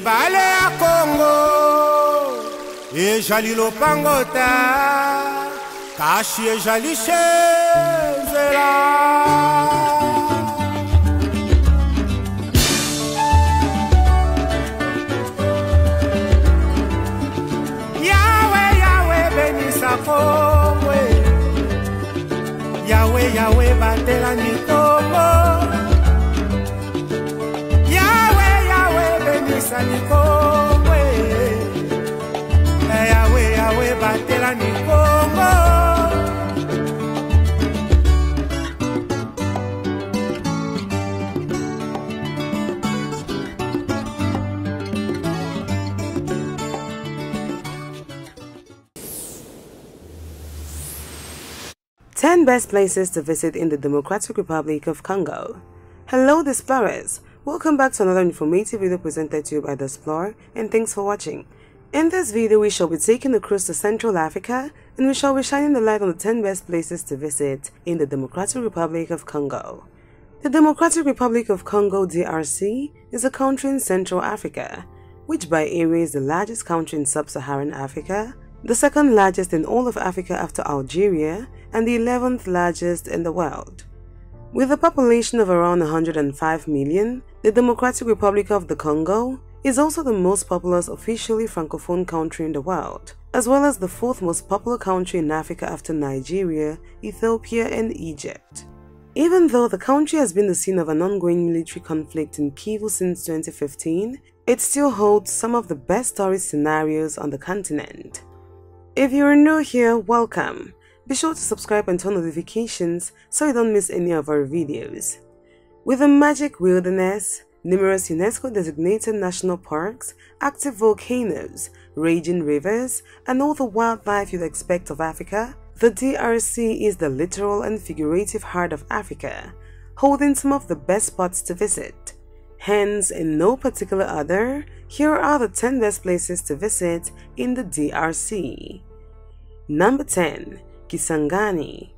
ebale ya Congo ejali lopangota kashi ejali shenzela Yahweh benisa Congo Yahweh batela Congo Yahweh benisa Congo Yahweh batela Congo 10 best places to visit in the Democratic Republic of Congo. Hello Displorers, welcome back to another informative video presented to you by The Explorer, and thanks for watching. In this video we shall be taking a cruise to Central Africa and we shall be shining the light on the 10 best places to visit in the Democratic Republic of Congo. The Democratic Republic of Congo D.R.C. is a country in Central Africa, which by area is the largest country in sub-Saharan Africa, the second largest in all of Africa after Algeria, and the 11th largest in the world. With a population of around 105 million, the Democratic Republic of the Congo is also the most populous officially francophone country in the world, as well as the fourth most popular country in Africa after Nigeria, Ethiopia, and Egypt. Even though the country has been the scene of an ongoing military conflict in Kivu since 2015, it still holds some of the best tourist scenarios on the continent. If you are new here, welcome. Be sure to subscribe and turn notifications so you don't miss any of our videos. With a magic wilderness, numerous UNESCO-designated national parks, active volcanoes, raging rivers, and all the wildlife you'd expect of Africa, the D.R.C. is the literal and figurative heart of Africa, holding some of the best spots to visit. Hence, in no particular order, here are the 10 best places to visit in the D.R.C. Number 10. Kisangani.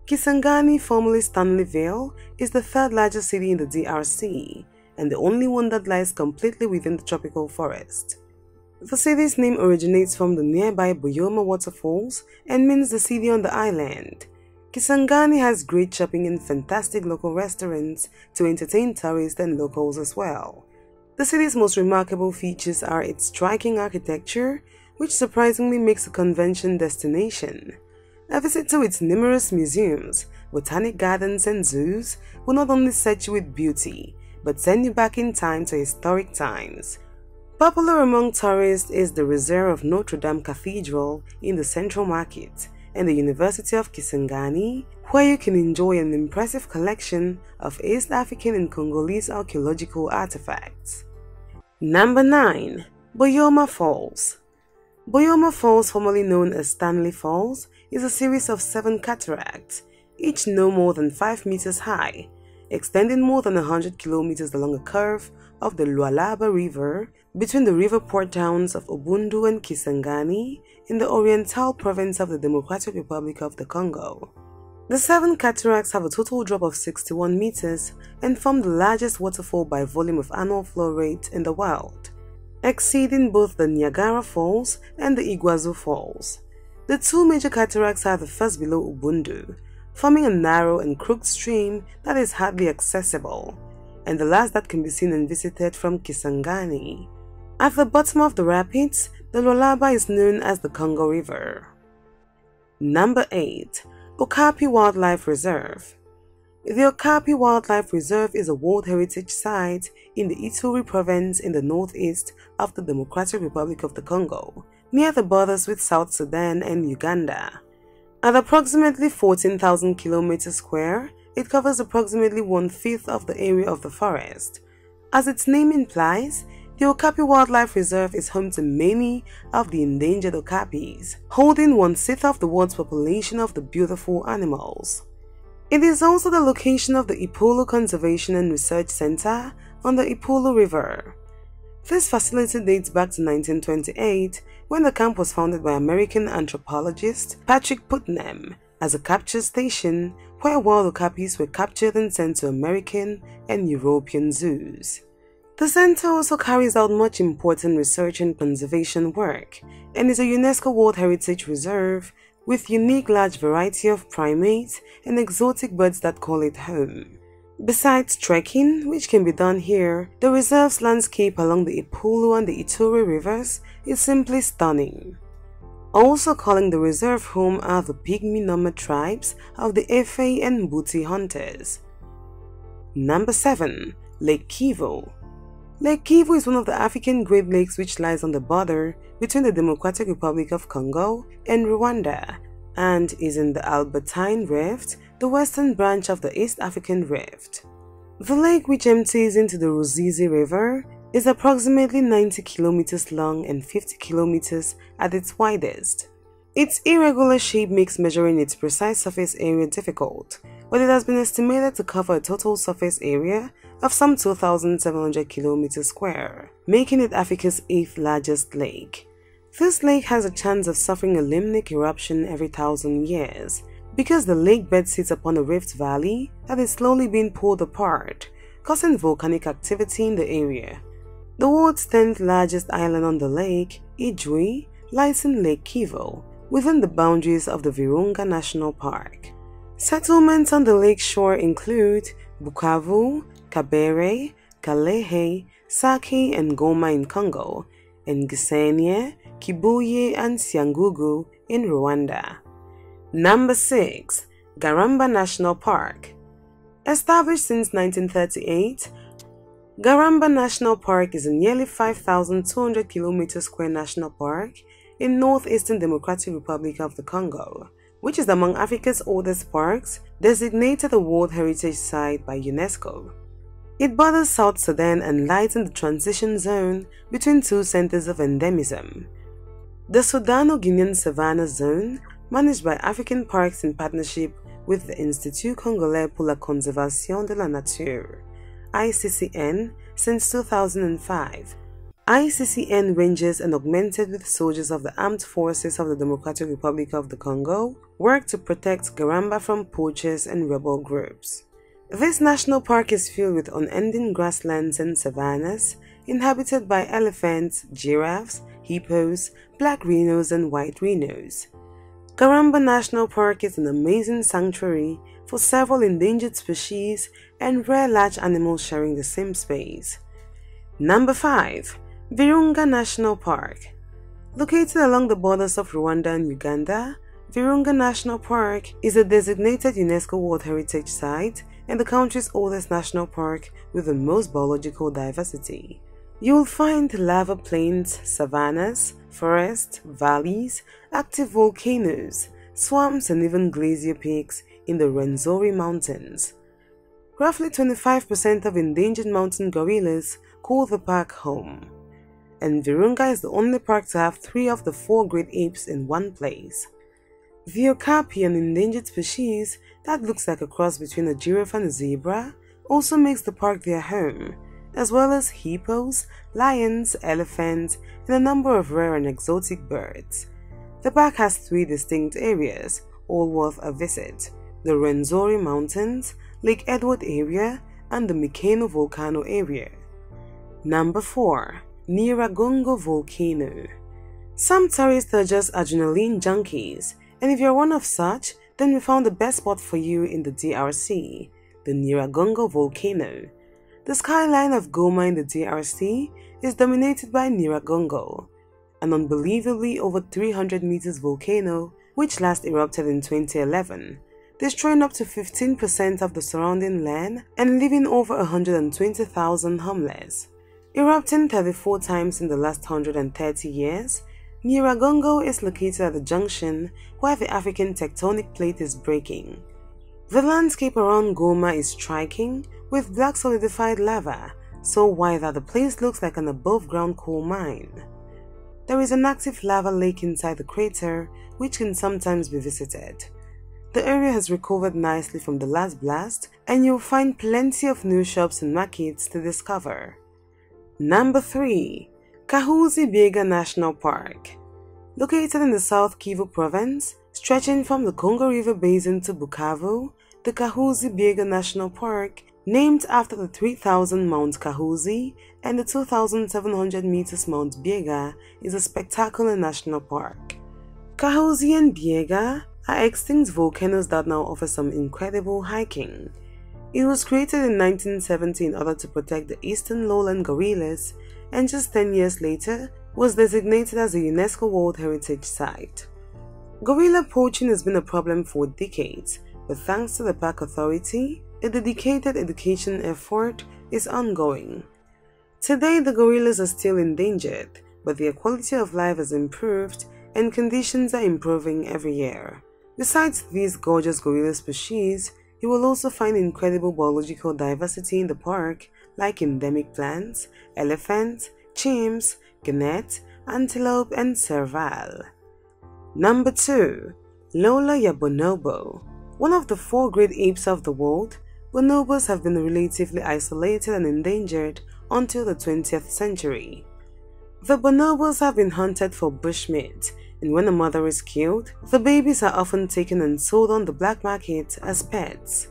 Kisangani, formerly Stanleyville, is the third largest city in the D.R.C. and the only one that lies completely within the tropical forest. The city's name originates from the nearby Boyoma waterfalls and means the city on the island. Kisangani has great shopping and fantastic local restaurants to entertain tourists and locals as well. The city's most remarkable features are its striking architecture, which surprisingly makes a convention destination. A visit to its numerous museums, botanic gardens, and zoos will not only set you with beauty, but send you back in time to historic times. Popular among tourists is the Reserve of Notre Dame Cathedral in the Central Market and the University of Kisangani, where you can enjoy an impressive collection of East African and Congolese archaeological artifacts. Number 9. Boyoma Falls. Boyoma Falls, formerly known as Stanley Falls, is a series of 7 cataracts, each no more than 5 meters high, extending more than 100 kilometers along a curve of the Lualaba River between the river port towns of Ubundu and Kisangani in the Oriental province of the Democratic Republic of the Congo. The 7 cataracts have a total drop of 61 meters and form the largest waterfall by volume of annual flow rate in the world, exceeding both the Niagara Falls and the Iguazu Falls. The 2 major cataracts are the first below Ubundu, forming a narrow and crooked stream that is hardly accessible, and the last that can be seen and visited from Kisangani. At the bottom of the rapids, the Lualaba is known as the Congo River. Number 8. Okapi Wildlife Reserve. The Okapi Wildlife Reserve is a World Heritage Site in the Ituri province in the northeast of the Democratic Republic of the Congo, near the borders with South Sudan and Uganda. At approximately 14,000 kilometers square, it covers approximately 1/5 of the area of the forest. As its name implies, the Okapi Wildlife Reserve is home to many of the endangered okapis, holding 1/6 of the world's population of the beautiful animals. It is also the location of the Ipolo Conservation and Research Center on the Ipolo River. This facility dates back to 1928, when the camp was founded by American anthropologist Patrick Putnam as a capture station where wild okapis were captured and sent to American and European zoos. The center also carries out much important research and conservation work and is a UNESCO World Heritage Reserve with unique large variety of primates and exotic birds that call it home. Besides trekking, which can be done here, the reserve's landscape along the Ipulu and the Ituri rivers is simply stunning. Also calling the reserve home are the pygmy nomad tribes of the Efe and Mbuti hunters. Number 7. Lake Kivu. Lake Kivu is one of the African Great Lakes which lies on the border between the Democratic Republic of Congo and Rwanda and is in the Albertine Rift, the western branch of the East African Rift. The lake, which empties into the Ruzizi River, is approximately 90 kilometers long and 50 kilometers at its widest. Its irregular shape makes measuring its precise surface area difficult, but it has been estimated to cover a total surface area of some 2,700 kilometers square, making it Africa's 8th largest lake. This lake has a chance of suffering a limnic eruption every 1,000 years, because the lake bed sits upon a rift valley that is slowly being pulled apart, causing volcanic activity in the area. The world's 10th largest island on the lake, Ijwi, lies in Lake Kivu, within the boundaries of the Virunga National Park. Settlements on the lake shore include Bukavu, Kabere, Kalehe, Sake and Goma in Congo, and Gisenyi, Kibuye and Cyangugu in Rwanda. Number 6. Garamba National Park. Established since 1938, Garamba National Park is a nearly 5,200 km² national park in northeastern Democratic Republic of the Congo, which is among Africa's oldest parks, designated a World Heritage Site by UNESCO. It borders South Sudan and lies in the transition zone between two centers of endemism: the Sudano-Guinean Savannah Zone, managed by African Parks in partnership with the Institut Congolese pour la Conservation de la Nature, ICCN, since 2005. ICCN Rangers and augmented with soldiers of the Armed Forces of the Democratic Republic of the Congo work to protect Garamba from poachers and rebel groups. This national park is filled with unending grasslands and savannas inhabited by elephants, giraffes, hippos, black rhinos and white rhinos. Garamba National Park is an amazing sanctuary for several endangered species and rare large animals sharing the same space. Number 5. Virunga National Park. Located along the borders of Rwanda and Uganda, Virunga National Park is a designated UNESCO World Heritage Site and the country's oldest national park with the most biological diversity. You will find lava plains, savannas, forests, valleys, active volcanoes, swamps and even glacier peaks in the Rwenzori Mountains. Roughly 25% of endangered mountain gorillas call the park home. And Virunga is the only park to have 3 of the 4 great apes in one place. The Okapi, an endangered species that looks like a cross between a giraffe and a zebra, also makes the park their home, as well as hippos, lions, elephants, and a number of rare and exotic birds. The park has 3 distinct areas, all worth a visit: the Rwenzori Mountains, Lake Edward area, and the Mikeno Volcano area. Number 4. D.R.Congo Volcano. Some tourists are just adrenaline junkies, and if you're one of such, then we found the best spot for you in the D.R.C, the D.R.Congo Volcano. The skyline of Goma in the D.R.C is dominated by D.R.Congo, an unbelievably over 300 meters volcano which last erupted in 2011, destroying up to 15% of the surrounding land and leaving over 120,000 homeless. Erupting 34 times in the last 130 years, D.R.Congo is located at the junction where the African tectonic plate is breaking. The landscape around Goma is striking, with black solidified lava, so white that the place looks like an above-ground coal mine. There is an active lava lake inside the crater, which can sometimes be visited. The area has recovered nicely from the last blast, and you'll find plenty of new shops and markets to discover. Number 3. Kahuzi-Biega National Park. Located in the South Kivu province, stretching from the Congo River Basin to Bukavu, the Kahuzi-Biega National Park Named after the 3,000 Mount Kahuzi and the 2,700 meters Mount Biega, is a spectacular national park. Kahuzi and Biega are extinct volcanoes that now offer some incredible hiking. It was created in 1970 in order to protect the eastern lowland gorillas, and just 10 years later was designated as a UNESCO World Heritage Site. Gorilla poaching has been a problem for decades, but thanks to the park authority, a dedicated education effort is ongoing. Today, the gorillas are still endangered, but their quality of life has improved and conditions are improving every year. Besides these gorgeous gorilla species, you will also find incredible biological diversity in the park, like endemic plants, elephants, chimps, gannet, antelope, and serval. Number 2. Lola ya bonobo. One of the 4 great apes of the world, bonobos have been relatively isolated and endangered until the 20th century. The bonobos have been hunted for bushmeat, and when a mother is killed, the babies are often taken and sold on the black market as pets.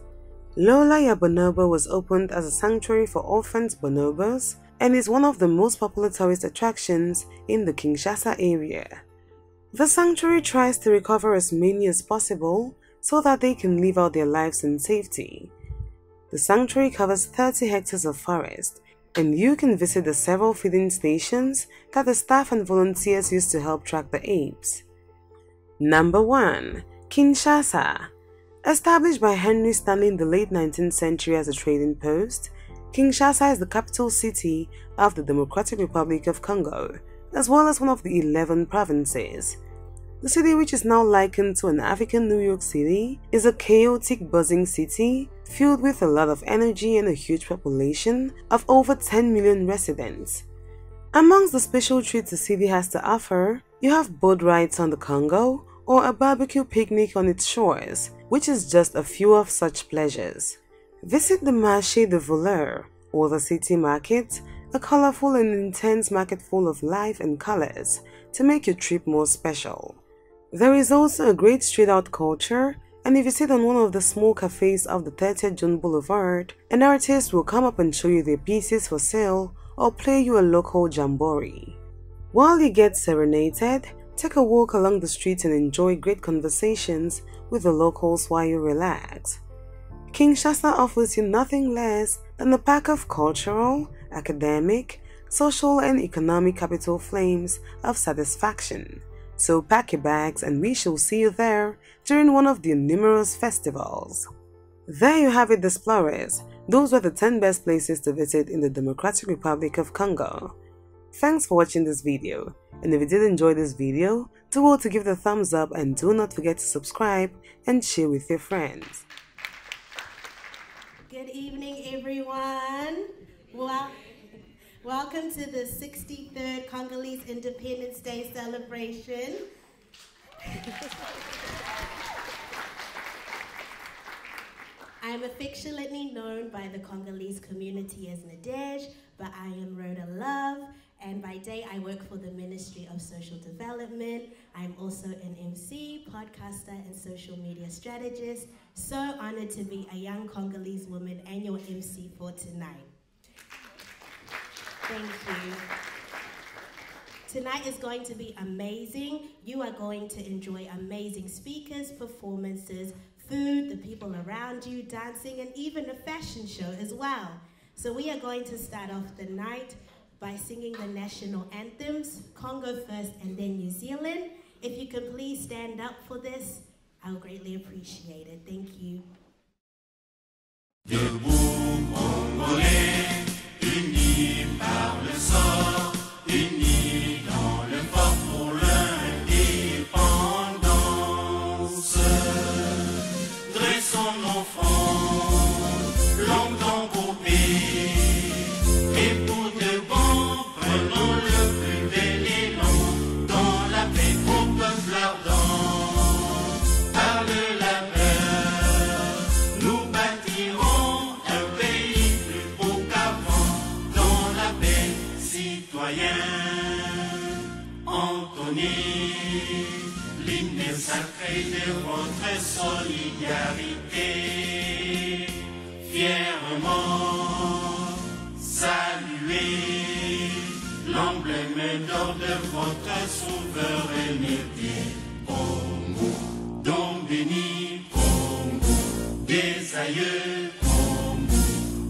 Lola ya bonobo was opened as a sanctuary for orphaned bonobos and is one of the most popular tourist attractions in the Kinshasa area. The sanctuary tries to recover as many as possible so that they can live out their lives in safety. The sanctuary covers 30 hectares of forest, and you can visit the several feeding stations that the staff and volunteers use to help track the apes. Number 1. Kinshasa. Established by Henry Stanley in the late 19th century as a trading post, Kinshasa is the capital city of the Democratic Republic of Congo, as well as one of the 11 provinces. The city, which is now likened to an African New York City, is a chaotic, buzzing city filled with a lot of energy and a huge population of over 10 million residents. Amongst the special treats the city has to offer, you have boat rides on the Congo or a barbecue picnic on its shores, which is just a few of such pleasures. Visit the Marché de Voleur, or the city market, a colorful and intense market full of life and colors to make your trip more special. There is also a great street art culture, and if you sit on one of the small cafes of the 30th June Boulevard, an artist will come up and show you their pieces for sale or play you a local jamboree. While you get serenaded, take a walk along the streets and enjoy great conversations with the locals while you relax. Kinshasa offers you nothing less than a pack of cultural, academic, social and economic capital flames of satisfaction. So pack your bags and we shall see you there during one of the numerous festivals. There you have it, explorers. Those were the 10 best places to visit in the Democratic Republic of Congo. Thanks for watching this video, and if you did enjoy this video, do well to give it a thumbs up and do not forget to subscribe and share with your friends. Good evening, everyone. Welcome to the 63rd Congolese Independence Day celebration. I'm affectionately known by the Congolese community as Nadej, but I am Rhoda Love, and by day I work for the Ministry of Social Development. I'm also an MC, podcaster, and social media strategist. So honored to be a young Congolese woman and your MC for tonight. Thank you. Tonight is going to be amazing. You are going to enjoy amazing speakers, performances, food, the people around you, dancing, and even a fashion show as well. So we are going to start off the night by singing the national anthems, Congo first and then New Zealand. If you can please stand up for this, I'll greatly appreciate it. Thank you. Debout, Congolais, unis par le sort, unis dans le fort pour l'indépendance. Dressons nos fronts, longtemps coupés, et pour de bon, prenons le plus bel élan, dans la paix au peuple ardent. Par de la peur, nous bâtirons un pays plus beau qu'avant, dans la paix citoyenne. Entonnez l'hymne sacré de votre solidarité. fièrement saluer l'emblème d'or de votre souveraineté. Congo, don béni, Congo, des aïeux, Congo,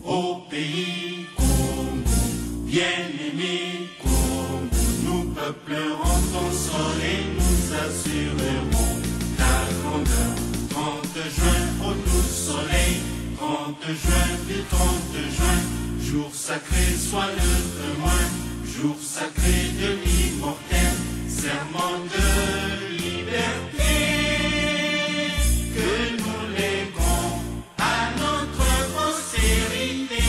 au pays, Congo, bien-aimé, Congo, nous peuplerons ton sol et nous assurerons ta grandeur. 30 juin, au doux soleil, 30 juin, du 30 juin, jour sacré soit le témoin, jour sacré de l'immortel, serment de liberté, que nous léguons à notre postérité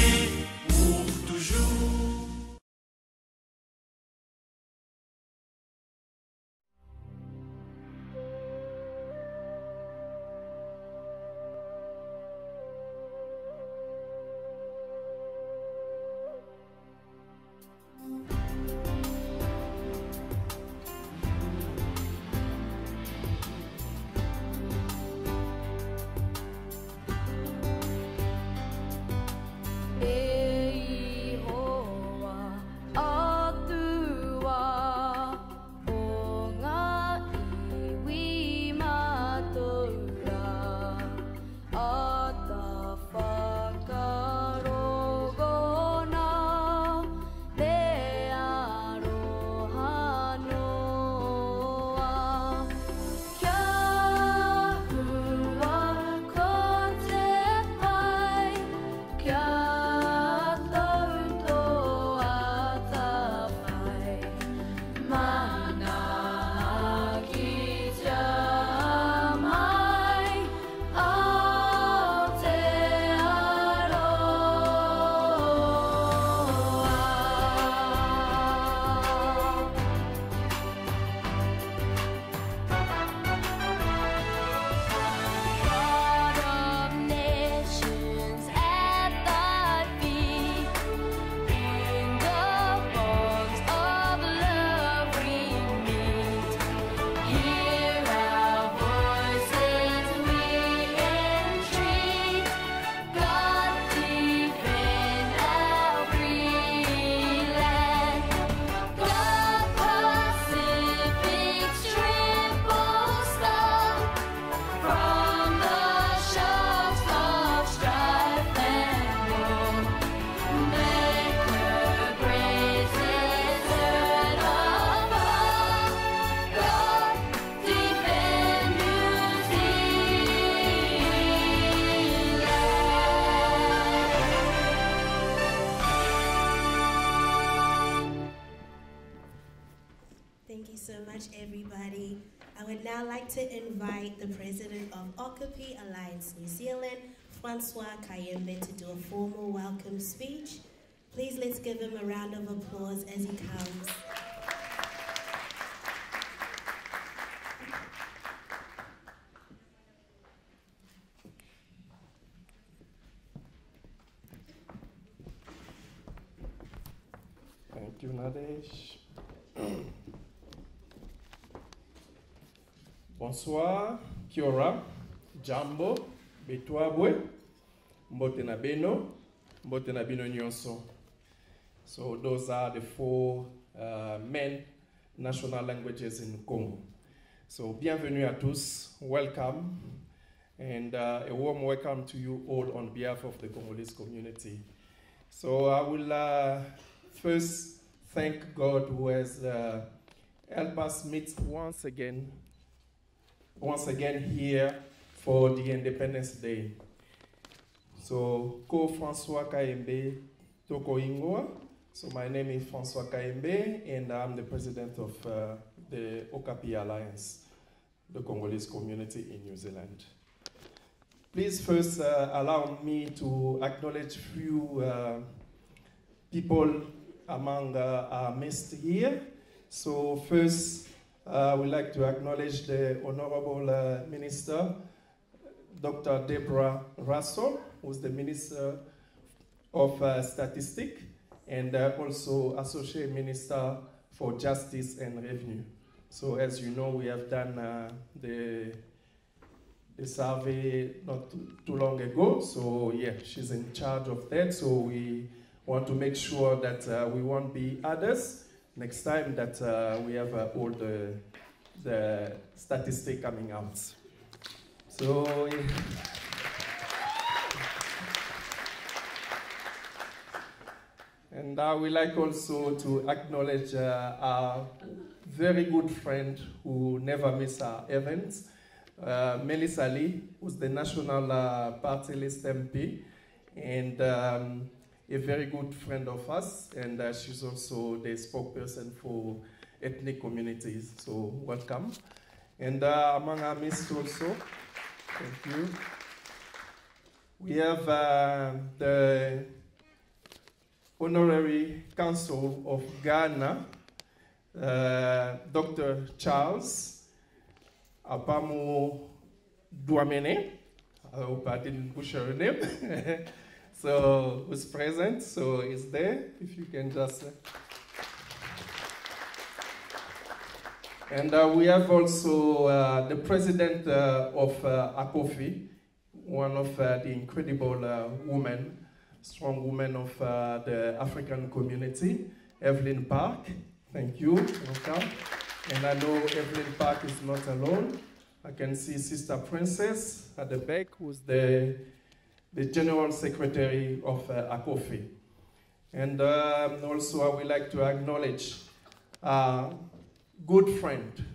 pour toujours. Everybody. I would now like to invite the president of Okapi Alliance New Zealand, Francois Kayembe, to do a formal welcome speech. Please let's give him a round of applause as he comes. Thank you, Nadesh. Bonsoir, Kiora, Jambo, Betwabwe, Mbotena Beno, Mbotena Beno Nyonso. So those are the four main national languages in Congo. So bienvenue à tous, welcome, and a warm welcome to you all on behalf of the Congolese community. So I will first thank God who has helped us meet once again here for the Independence Day. So, Ko Francois Kayembe Toko Ingoa. So my name is Francois Kayembe, and I'm the president of the Okapi Alliance, the Congolese community in New Zealand. Please first allow me to acknowledge few people among our midst here. So first, I would like to acknowledge the Honorable Minister, Dr. D.R.C, who's the Minister of Statistics, and also Associate Minister for Justice and Revenue. So as you know, we have done the the survey not too long ago. So yeah, she's in charge of that. So we want to make sure that we won't be others next time that we have all the statistics coming out. So. And I would like also to acknowledge our very good friend who never misses our events, Melissa Lee, who's the National Party List MP, and a very good friend of us, and she's also the spokesperson for ethnic communities, so welcome. And among our miss also, thank you. We have the Honorary Council of Ghana, Dr. Charles Apamo Duamene. I hope I didn't butcher her name. So, who's present, so is there, if you can just. And we have also the president of ACOFI, one of the incredible women, strong woman of the African community, Evelyn Park. Thank you, welcome. And I know Evelyn Park is not alone. I can see Sister Princess at the back, who's the General Secretary of ACOFI. And also I would like to acknowledge a good friend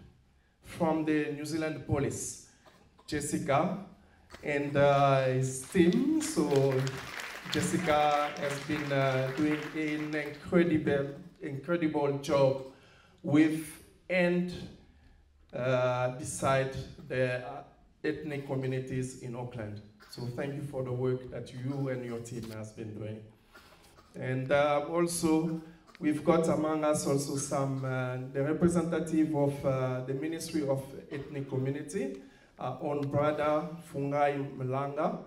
from the New Zealand Police, Jessica, and his team. So Jessica has been doing an incredible job with and beside the ethnic communities in Auckland. So thank you for the work that you and your team has been doing. And also, we've got among us also some, the representative of the Ministry of Ethnic Community, our own brother, Fungai Malanga.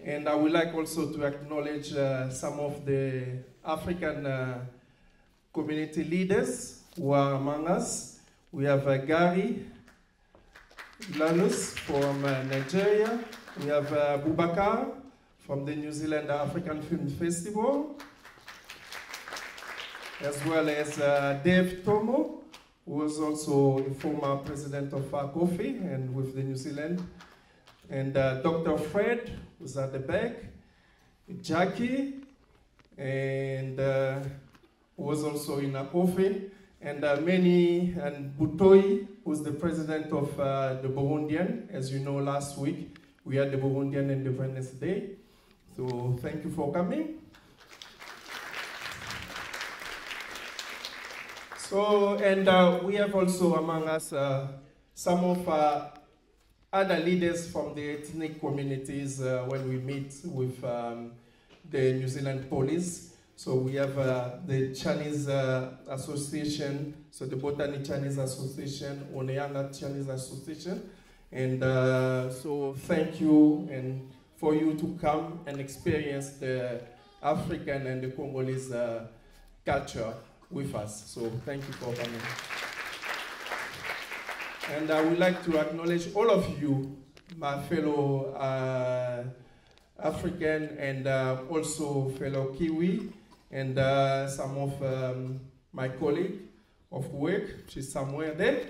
And I would like also to acknowledge some of the African community leaders who are among us. We have Gary Lanus from Nigeria. We have Boubacar from the New Zealand African Film Festival, as well as Dave Tomo, who was also a former president of ACOFI and with the New Zealand. And Dr. Fred, who's at the back, Jackie, and who was also in ACOFI, and and Butoi, who's the president of the Burundian. As you know, last week we had the Burundian Independence Day. So thank you for coming. So, and we have also among us some of other leaders from the ethnic communities when we meet with the New Zealand Police. So we have the Chinese Association, so the Botany Chinese Association, Oneanga Chinese Association. And so thank you and for you to come and experience the African and the Congolese culture with us. So thank you for coming. And I would like to acknowledge all of you, my fellow African and also fellow Kiwi, and some of my colleagues of work, she's somewhere there.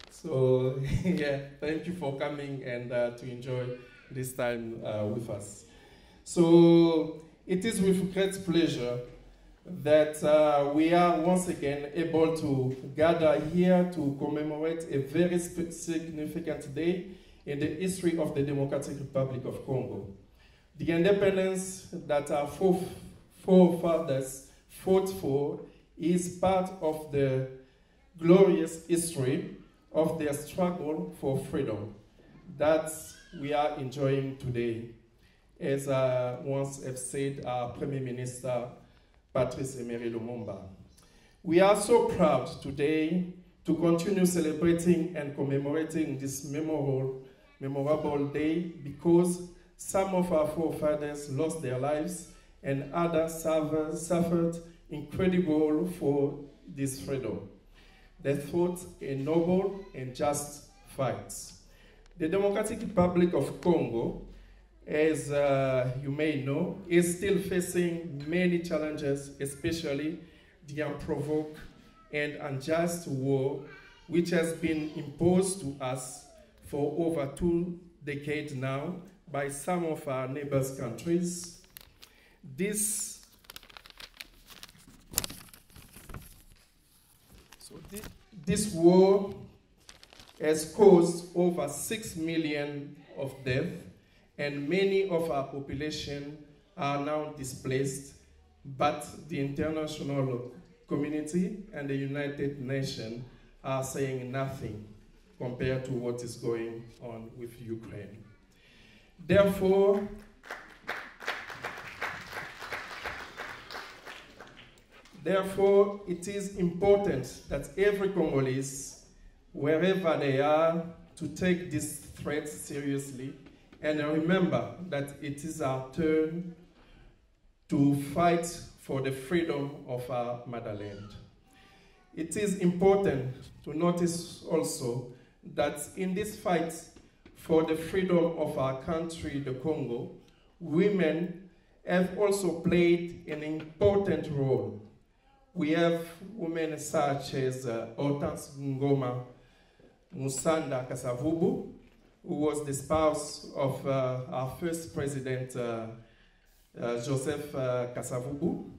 So yeah, thank you for coming and to enjoy this time with us. So it is with great pleasure that we are once again able to gather here to commemorate a very significant day in the history of the Democratic Republic of Congo. The independence that our forefathers fought for is part of the glorious history of their struggle for freedom that we are enjoying today. As once have said our Prime Minister, Patrice Emery Lumumba. We are so proud today to continue celebrating and commemorating this memorable day because some of our forefathers lost their lives and others suffered incredible for this freedom. They fought a noble and just fight. The Democratic Republic of Congo, as you may know, is still facing many challenges, especially the unprovoked and unjust war which has been imposed to us for over 2 decades now by some of our neighbors' countries. This war has caused over 6 million of deaths, and many of our population are now displaced, but the international community and the United Nations are saying nothing compared to what is going on with Ukraine. Therefore, it is important that every Congolese, wherever they are, to take this threat seriously and remember that it is our turn to fight for the freedom of our motherland. It is important to notice also that in this fight for the freedom of our country, the Congo, women have also played an important role. We have women such as Hortense Ngoma Musanda Kasavubu, who was the spouse of our first president, Joseph Kasavubu,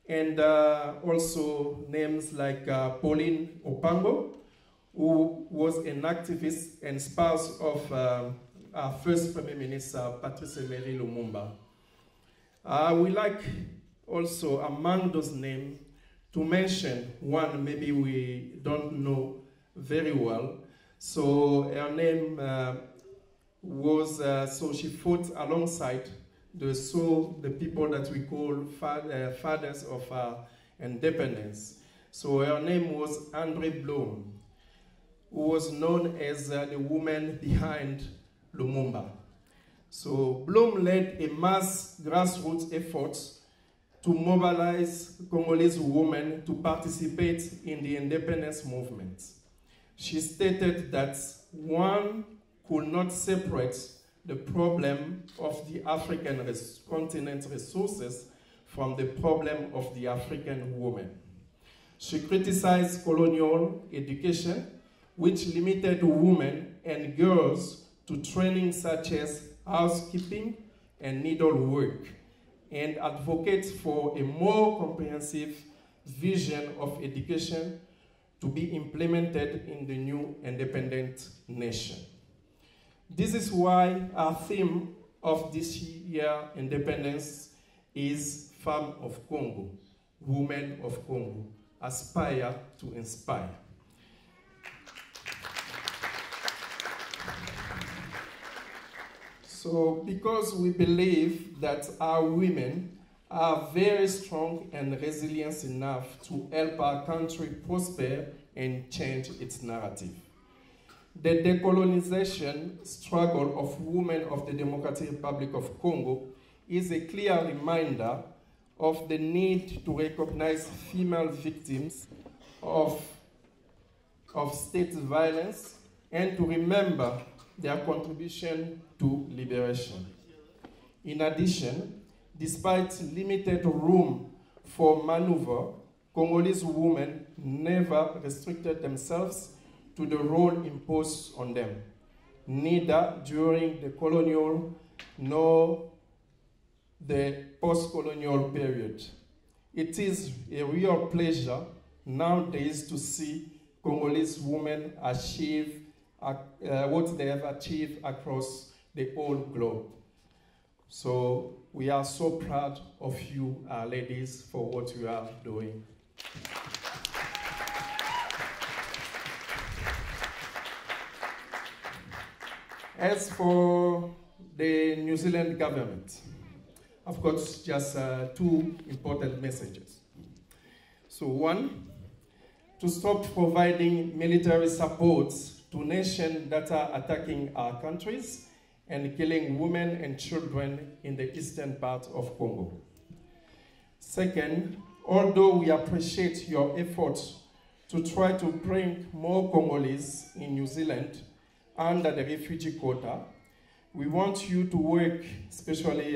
and also names like Pauline Opango, who was an activist and spouse of our first Prime Minister, Patrice Emery Lumumba. We like also among those names to mention one maybe we don't know very well. So her name was, so she fought alongside the people that we call fathers of our independence. So her name was André Blom, who was known as the woman behind Lumumba. So Blom led a mass grassroots effort to mobilize Congolese women to participate in the independence movement. She stated that one could not separate the problem of the African continent resources from the problem of the African woman. She criticized colonial education, which limited women and girls to training such as housekeeping and needlework, and advocates for a more comprehensive vision of education to be implemented in the new independent nation. This is why our theme of this year independence is Femme of Congo, Women of Congo, aspire to inspire. So because we believe that our women are very strong and resilient enough to help our country prosper and change its narrative. The decolonization struggle of women of the Democratic Republic of Congo is a clear reminder of the need to recognize female victims of state violence and to remember their contribution to liberation. In addition, despite limited room for maneuver, Congolese women never restricted themselves to the role imposed on them, neither during the colonial nor the post-colonial period. It is a real pleasure nowadays to see Congolese women achieve what they have achieved across the whole globe. So we are so proud of you, ladies, for what you are doing. As for the New Zealand government, I've got just two important messages. So one, to stop providing military support to nations that are attacking our countries and killing women and children in the eastern part of Congo. Second, although we appreciate your efforts to try to bring more Congolese in New Zealand under the refugee quota. We want you to work, especially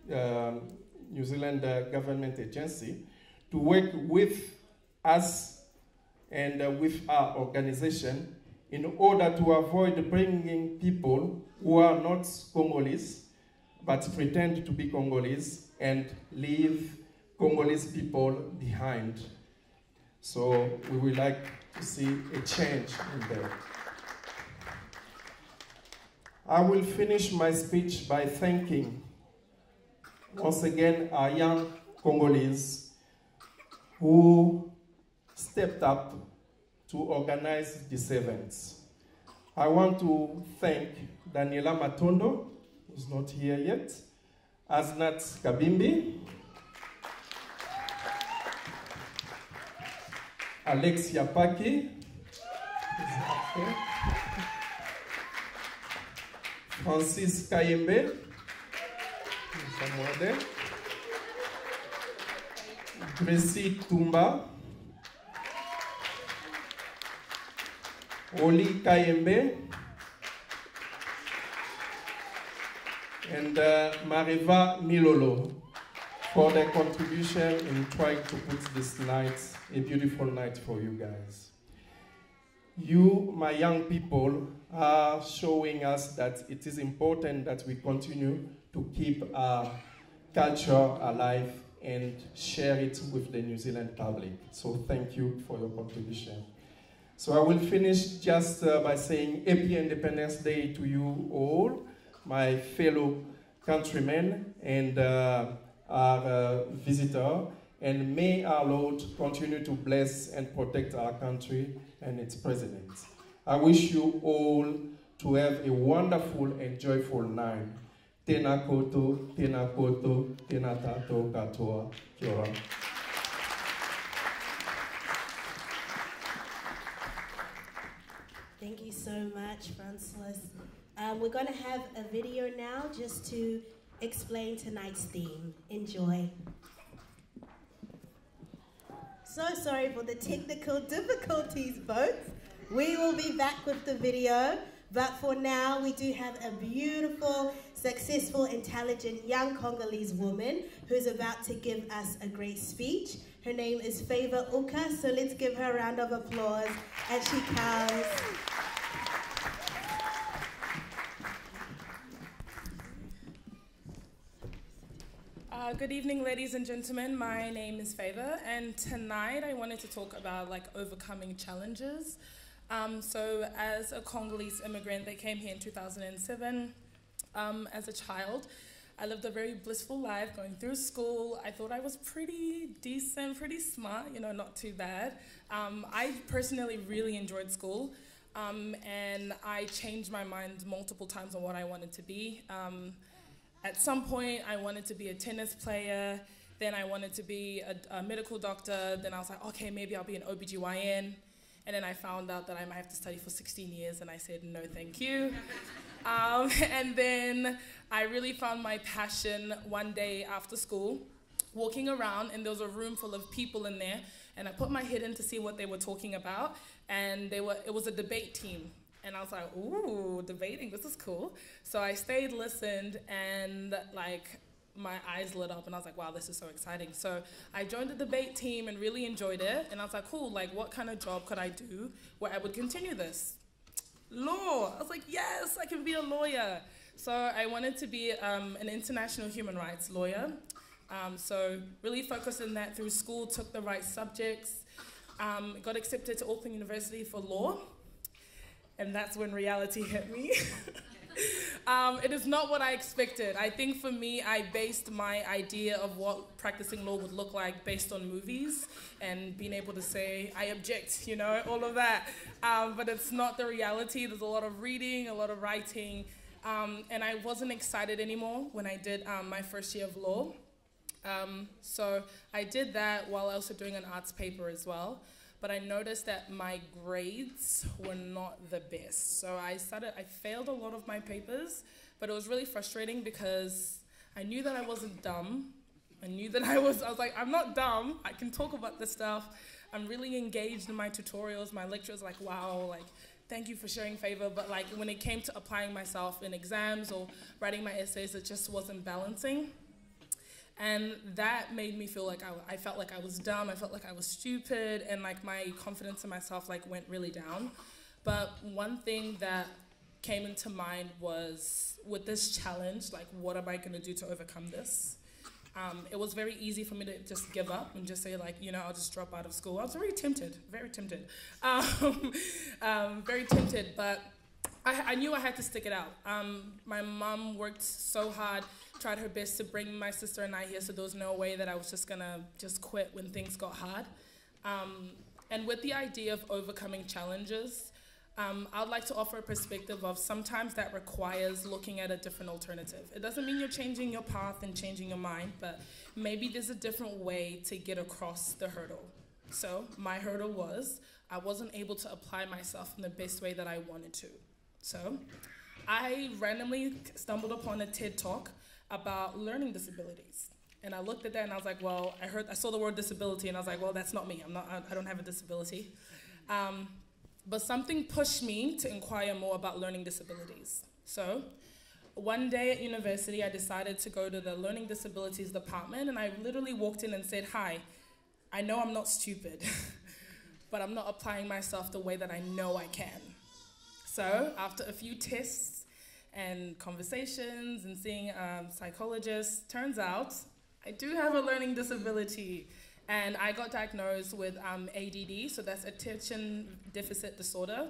New Zealand government agency, to work with us and with our organization in order to avoid bringing people who are not Congolese but pretend to be Congolese and leave Congolese people behind. So we would like to see a change in that. I will finish my speech by thanking once again our young Congolese who stepped up to organize these events. I want to thank Daniela Matondo, who's not here yet, Aznat Kabimbi, Alexia Paki, Francis Kayembe, somewhere there, Gracie Tumba, Oli Kayembe, and Mariva Milolo for their contribution in trying to put this night, a beautiful night for you guys. You, my young people, are showing us that it is important that we continue to keep our culture alive and share it with the New Zealand public. So thank you for your contribution. So I will finish just by saying Happy Independence Day to you all, my fellow countrymen and our visitor, and may our Lord continue to bless and protect our country and its president. I wish you all to have a wonderful and joyful night. Tena koto, tena koto, tena tato katoa, kia ora. Thank you so much, Francois. We're going to have a video now just to explain tonight's theme. Enjoy. So sorry for the technical difficulties, folks. We will be back with the video, but for now we do have a beautiful, successful, intelligent young Congolese woman who's about to give us a great speech. Her name is Favor Uka, so let's give her a round of applause as she comes. Good evening, ladies and gentlemen. My name is Favor, and tonight I wanted to talk about overcoming challenges. So as a Congolese immigrant that came here in 2007, as a child, I lived a very blissful life going through school. I thought I was pretty decent, pretty smart, not too bad. I personally really enjoyed school, and I changed my mind multiple times on what I wanted to be. At some point, I wanted to be a tennis player, then I wanted to be a medical doctor, then I was like, okay, maybe I'll be an OBGYN, and then I found out that I might have to study for 16 years, and I said, no, thank you. And then I really found my passion one day after school, walking around, and there was a room full of people in there, and I put my head in to see what they were talking about, and it was a debate team. And I was like, ooh, debating, this is cool. So I stayed, listened, and my eyes lit up, and I was like, wow, this is so exciting. So I joined the debate team and really enjoyed it, and I was like, cool, what kind of job could I do where I would continue this? Law. I was like, yes, I can be a lawyer. So I wanted to be an international human rights lawyer. So really focused on that through school, took the right subjects, got accepted to Auckland University for law. And that's when reality hit me. It is not what I expected. I think for me, I based my idea of what practicing law would look like based on movies and being able to say, I object, all of that. But it's not the reality. There's a lot of reading, a lot of writing. And I wasn't excited anymore when I did my first year of law. So I did that while also doing an arts paper as well. But I noticed that my grades were not the best. So I failed a lot of my papers, but it was really frustrating because I knew that I wasn't dumb. I knew that I was like, I'm not dumb, I can talk about this stuff, I'm really engaged in my tutorials. My lecturers like, wow, like, thank you for sharing Favor. But like when it came to applying myself in exams or writing my essays, it just wasn't balancing. And that made me feel like I felt like I was dumb, I felt like I was stupid, and like my confidence in myself like went really down. But one thing that came into mind was, with this challenge, like, what am I gonna do to overcome this? It was very easy for me to just give up and just say, like, you know, I'll just drop out of school. I was very tempted, very tempted, but I knew I had to stick it out. My mom worked so hard, tried her best to bring my sister and I here, so there was no way that I was just gonna just quit when things got hard. And with the idea of overcoming challenges, I'd like to offer a perspective of sometimes that requires looking at a different alternative. It doesn't mean you're changing your path and changing your mind, but maybe there's a different way to get across the hurdle. So my hurdle was I wasn't able to apply myself in the best way that I wanted to. So I randomly stumbled upon a TED Talk about learning disabilities. And I looked at that and I was like, well, I saw the word disability and I was like, well, that's not me. I don't have a disability. But something pushed me to inquire more about learning disabilities. So one day at university, I decided to go to the learning disabilities department, and I literally walked in and said, hi, I know I'm not stupid, but I'm not applying myself the way that I know I can. So after a few tests and conversations and seeing psychologists, turns out I do have a learning disability. And I got diagnosed with ADD, so that's attention deficit disorder.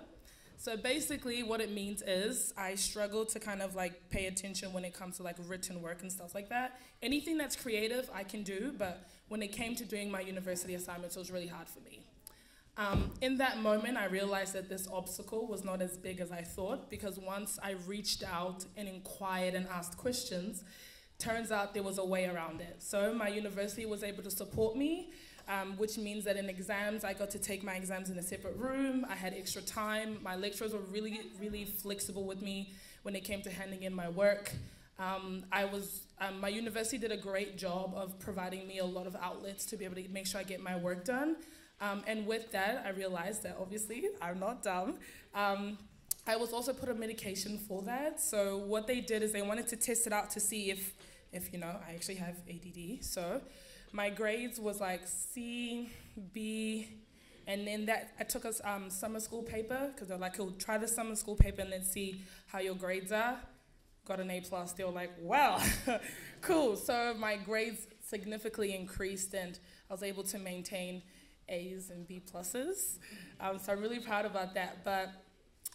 So basically what it means is I struggle to kind of like pay attention when it comes to like written work and stuff like that. Anything that's creative I can do, but when it came to doing my university assignments, it was really hard for me. In that moment, I realized that this obstacle was not as big as I thought, because once I reached out and inquired and asked questions, turns out there was a way around it. So my university was able to support me, which means that in exams, I got to take my exams in a separate room. I had extra time. My lecturers were really, really flexible with me when it came to handing in my work. My university did a great job of providing me a lot of outlets to be able to make sure I get my work done. And with that, I realized that obviously I'm not dumb. I was also put on medication for that. So what they did is they wanted to test it out to see if you know, I actually have ADD. So my grades was like C, B, and then that I took a summer school paper, because they're like, oh, try the summer school paper and then see how your grades are. Got an A+. They were like, wow, cool. So my grades significantly increased and I was able to maintain A's and B+. So I'm really proud about that. But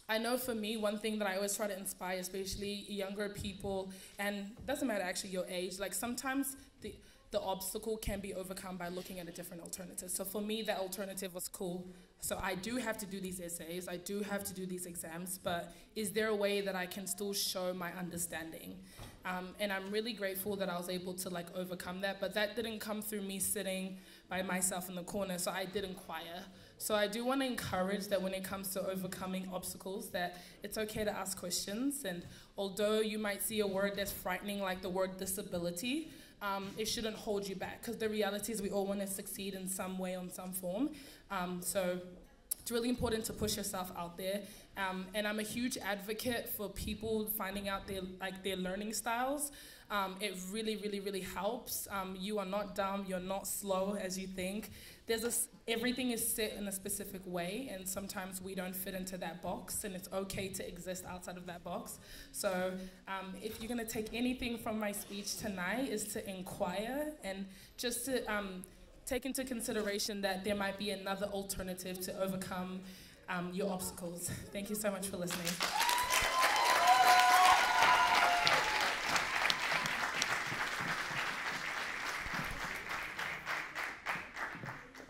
I know for me, one thing that I always try to inspire, especially younger people, and it doesn't matter actually your age, like sometimes the obstacle can be overcome by looking at a different alternative. So for me, that alternative was cool. So I do have to do these essays, I do have to do these exams, but is there a way that I can still show my understanding? And I'm really grateful that I was able to like overcome that, but that didn't come through me sitting by myself in the corner, so I did inquire. So I do want to encourage that when it comes to overcoming obstacles, that it's okay to ask questions, and although you might see a word that's frightening like the word disability, it shouldn't hold you back, because the reality is we all want to succeed in some way, on some form. So it's really important to push yourself out there. And I'm a huge advocate for people finding out their learning styles. It really, really, really helps. You are not dumb, you're not slow as you think. Everything is set in a specific way, and sometimes we don't fit into that box, and it's okay to exist outside of that box. So if you're gonna take anything from my speech tonight, is to inquire and just to take into consideration that there might be another alternative to overcome your obstacles. Thank you so much for listening.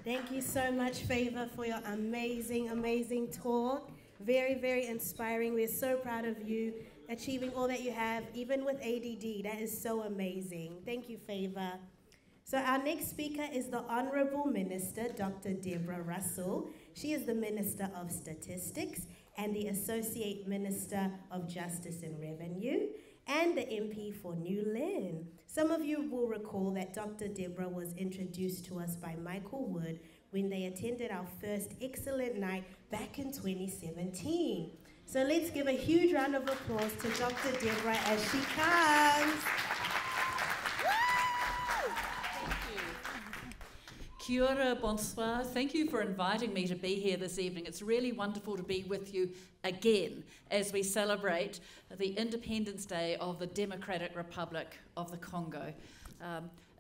Thank you so much, Favor, for your amazing, amazing talk. Very, very inspiring. We're so proud of you achieving all that you have, even with ADD. That is so amazing. Thank you, Favor. So our next speaker is the Honorable Minister, Dr. Deborah Russell. She is the Minister of Statistics and the Associate Minister of Justice and Revenue. and the MP for New Lynn. Some of you will recall that Dr. Deborah was introduced to us by Michael Wood when they attended our first Excellent Night back in 2017. So let's give a huge round of applause to Dr. Deborah as she comes. Kia ora, bonsoir. Thank you for inviting me to be here this evening. It's really wonderful to be with you again as we celebrate the Independence Day of the Democratic Republic of the Congo.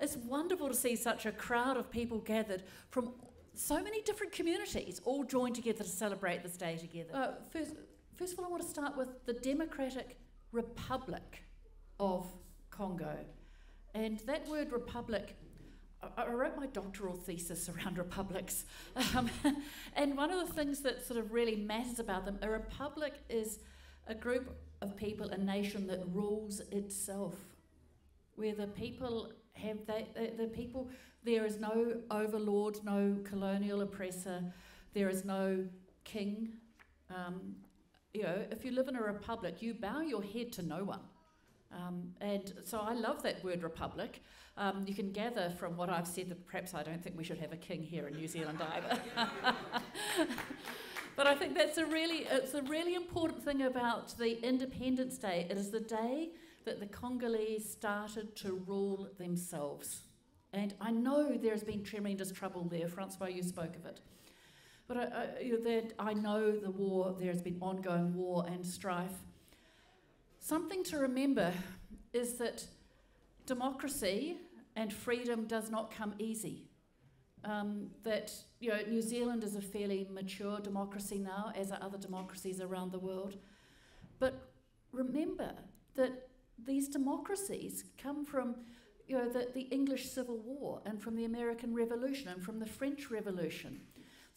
It's wonderful to see such a crowd of people gathered from so many different communities, all joined together to celebrate this day together. First of all, I want to start with the Democratic Republic of Congo. And that word republic, I wrote my doctoral thesis around republics. And one of the things that sort of really matters about them, a republic is a group of people, a nation that rules itself, where the people have, there is no overlord, no colonial oppressor, there is no king. If you live in a republic, you bow your head to no one. And so I love that word republic. You can gather from what I've said that perhaps I don't think we should have a king here in New Zealand either. But I think it's a really important thing about the Independence Day. It is the day that the Congolese started to rule themselves. And I know there's been tremendous trouble there. Francois, you spoke of it. But I know the war, there's been ongoing war and strife. Something to remember is that democracy and freedom does not come easy. New Zealand is a fairly mature democracy now, as are other democracies around the world. But remember that these democracies come from the English Civil War and from the American Revolution and from the French Revolution.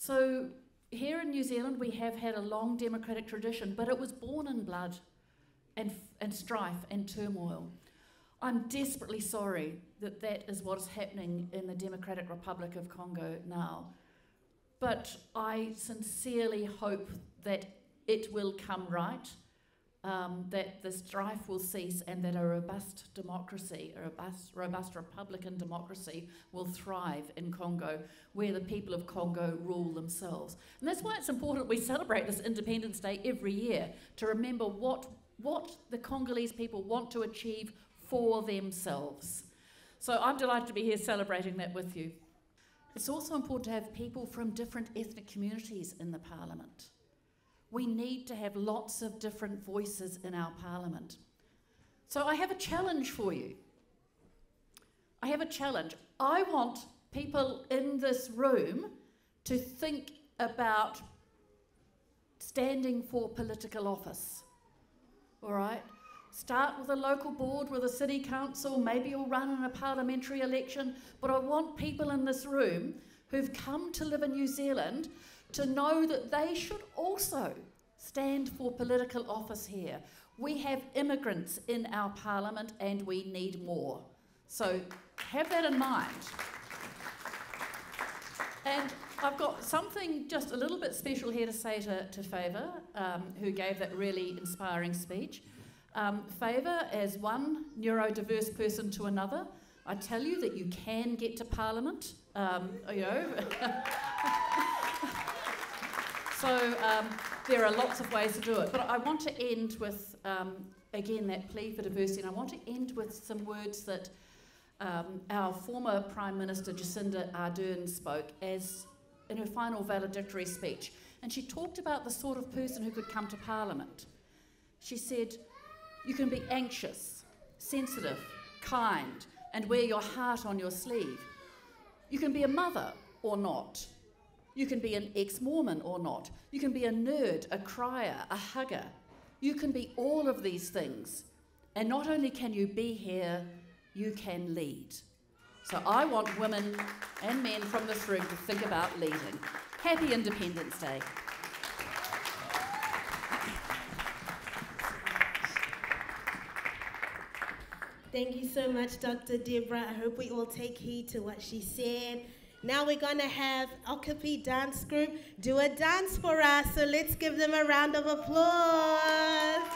So here in New Zealand we have had a long democratic tradition, but it was born in blood and strife and turmoil. I'm desperately sorry that that is what is happening in the Democratic Republic of Congo now. But I sincerely hope that it will come right, that the strife will cease, and that a robust democracy, a robust Republican democracy will thrive in Congo, where the people of Congo rule themselves. And that's why it's important we celebrate this Independence Day every year, to remember what the Congolese people want to achieve for themselves. So I'm delighted to be here celebrating that with you. It's also important to have people from different ethnic communities in the Parliament. We need to have lots of different voices in our Parliament. So I have a challenge for you. I have a challenge. I want people in this room to think about standing for political office. All right? Start with a local board, with a city council, maybe you'll run in a parliamentary election, but I want people in this room who've come to live in New Zealand to know that they should also stand for political office here. We have immigrants in our parliament and we need more. So have that in mind. And I've got something just a little bit special here to say to Favour, who gave that really inspiring speech. Favour, as one neurodiverse person to another, I tell you that you can get to Parliament, So there are lots of ways to do it. But I want to end with, again, that plea for diversity, and I want to end with some words that our former Prime Minister Jacinda Ardern spoke as in her final valedictory speech. And she talked about the sort of person who could come to Parliament. She said, you can be anxious, sensitive, kind, and wear your heart on your sleeve. You can be a mother or not. You can be an ex-Mormon or not. You can be a nerd, a crier, a hugger. You can be all of these things. And not only can you be here, you can lead. So I want women and men from this room to think about leading. Happy Independence Day. Thank you so much, Dr. Deborah. I hope we all take heed to what she said. Now we're going to have Okapi Dance Group do a dance for us, so let's give them a round of applause.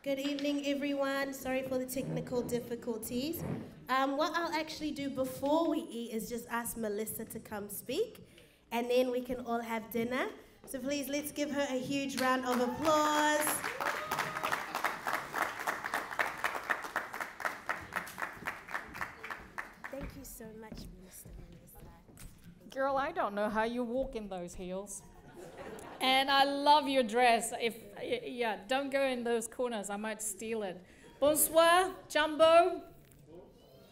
Good evening, everyone. Sorry for the technical difficulties. What I'll actually do before we eat is just ask Melissa to come speak, and then we can all have dinner. So please, let's give her a huge round of applause. Thank you so much, Minister Melissa. Girl, I don't know how you walk in those heels. And I love your dress. Yeah, don't go in those corners. I might steal it. Bonsoir, Jumbo.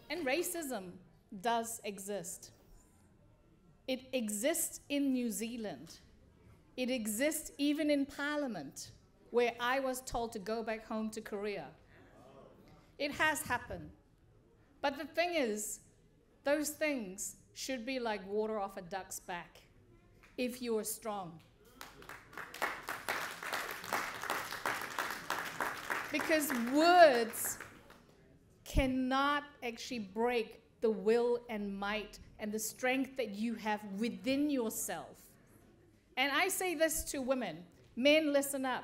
And racism does exist. It exists in New Zealand. It exists even in Parliament, where I was told to go back home to Korea. It has happened. But the thing is, those things should be like water off a duck's back if you are strong. Because words cannot actually break the will and might and the strength that you have within yourself. And I say this to women. Men, listen up.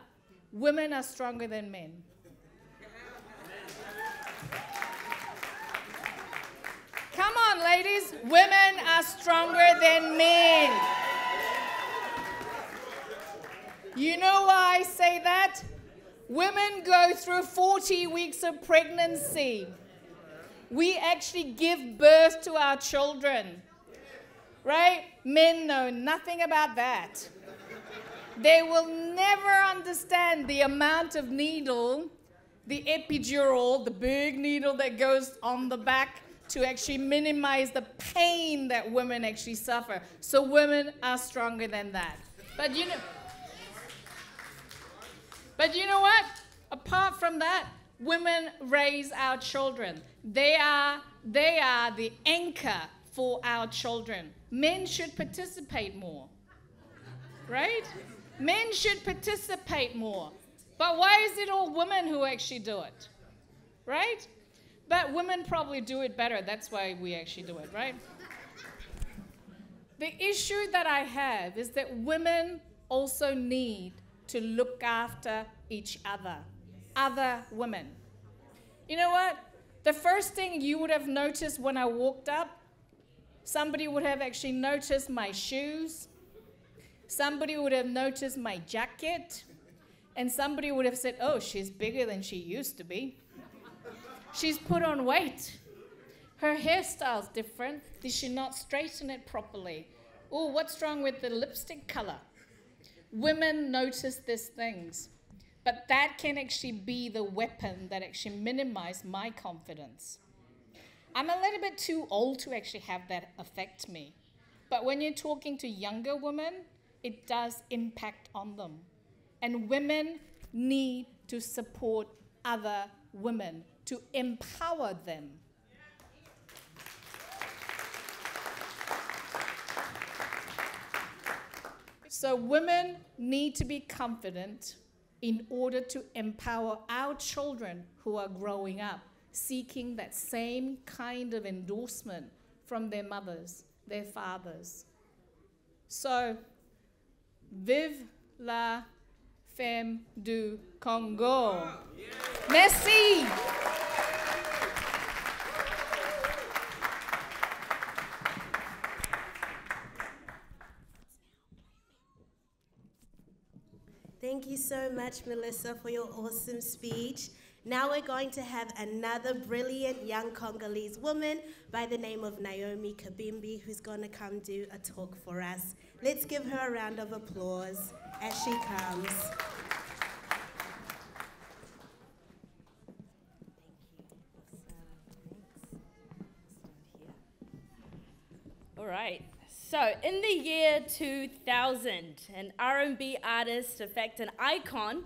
Women are stronger than men. Come on, ladies. Women are stronger than men. You know why I say that? Women go through 40 weeks of pregnancy. We actually give birth to our children, right? Men know nothing about that. They will never understand the amount of needle, the epidural, the big needle that goes on the back to actually minimize the pain that women actually suffer. So women are stronger than that. But you know what? Apart from that, women raise our children. They are the anchor for our children. Men should participate more, right? Men should participate more. But why is it all women who actually do it, right? But women probably do it better. That's why we actually do it, right? The issue that I have is that women also need to look after each other women. You know what? The first thing you would have noticed when I walked up, somebody would have actually noticed my shoes, somebody would have noticed my jacket, and somebody would have said, oh, she's bigger than she used to be. She's put on weight. Her hairstyle's different. Did she not straighten it properly? Oh, what's wrong with the lipstick color? Women notice these things, but that can actually be the weapon that actually minimizes my confidence. I'm a little bit too old to actually have that affect me, but when you're talking to younger women, it does impact on them. And women need to support other women, to empower them. So women need to be confident in order to empower our children who are growing up, seeking that same kind of endorsement from their mothers, their fathers. So, vive la Femme du CONGO. Merci. Thank you so much, Melissa, for your awesome speech. Now we're going to have another brilliant young Congolese woman by the name of Naomi Kabimbi, who's going to come do a talk for us. Let's give her a round of applause as she comes. All right. So, in the year 2000, an R&B artist, in fact an icon,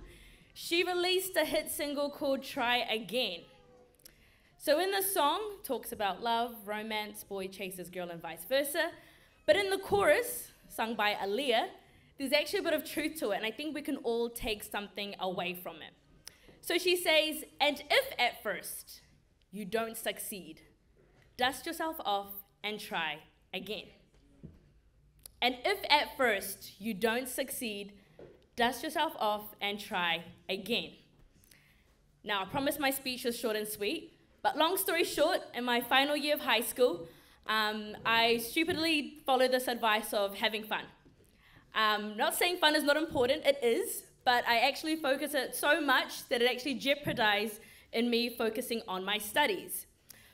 she released a hit single called Try Again. So in the song, talks about love, romance, boy chases girl and vice versa. But in the chorus, sung by Aaliyah, there's actually a bit of truth to it, and I think we can all take something away from it. So she says, and if at first you don't succeed, dust yourself off and try again. And if at first you don't succeed, dust yourself off and try again. Now, I promised my speech was short and sweet, but long story short, in my final year of high school, I stupidly followed this advice of having fun. Not saying fun is not important, it is, but I actually focused it so much that it actually jeopardized in me focusing on my studies.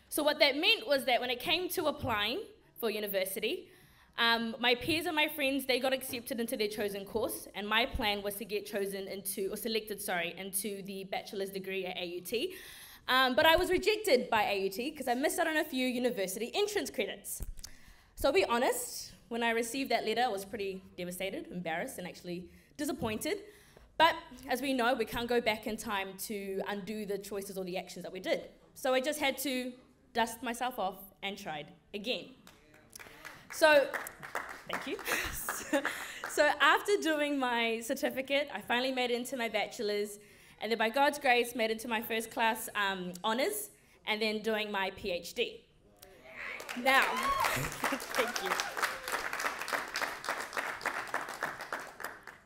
So what that meant was that when it came to applying for university, my peers and my friends, they got accepted into their chosen course, and my plan was to get chosen into, or selected, sorry, into the bachelor's degree at AUT. But I was rejected by AUT because I missed out on a few university entrance credits. So I'll be honest, when I received that letter, I was pretty devastated, embarrassed, and actually disappointed. But as we know, we can't go back in time to undo the choices or the actions that we did. So I just had to dust myself off and tried again. So, thank you. So after doing my certificate, I finally made it into my bachelor's, and then by God's grace, made it to my first class honors, and then doing my PhD. Now, thank you.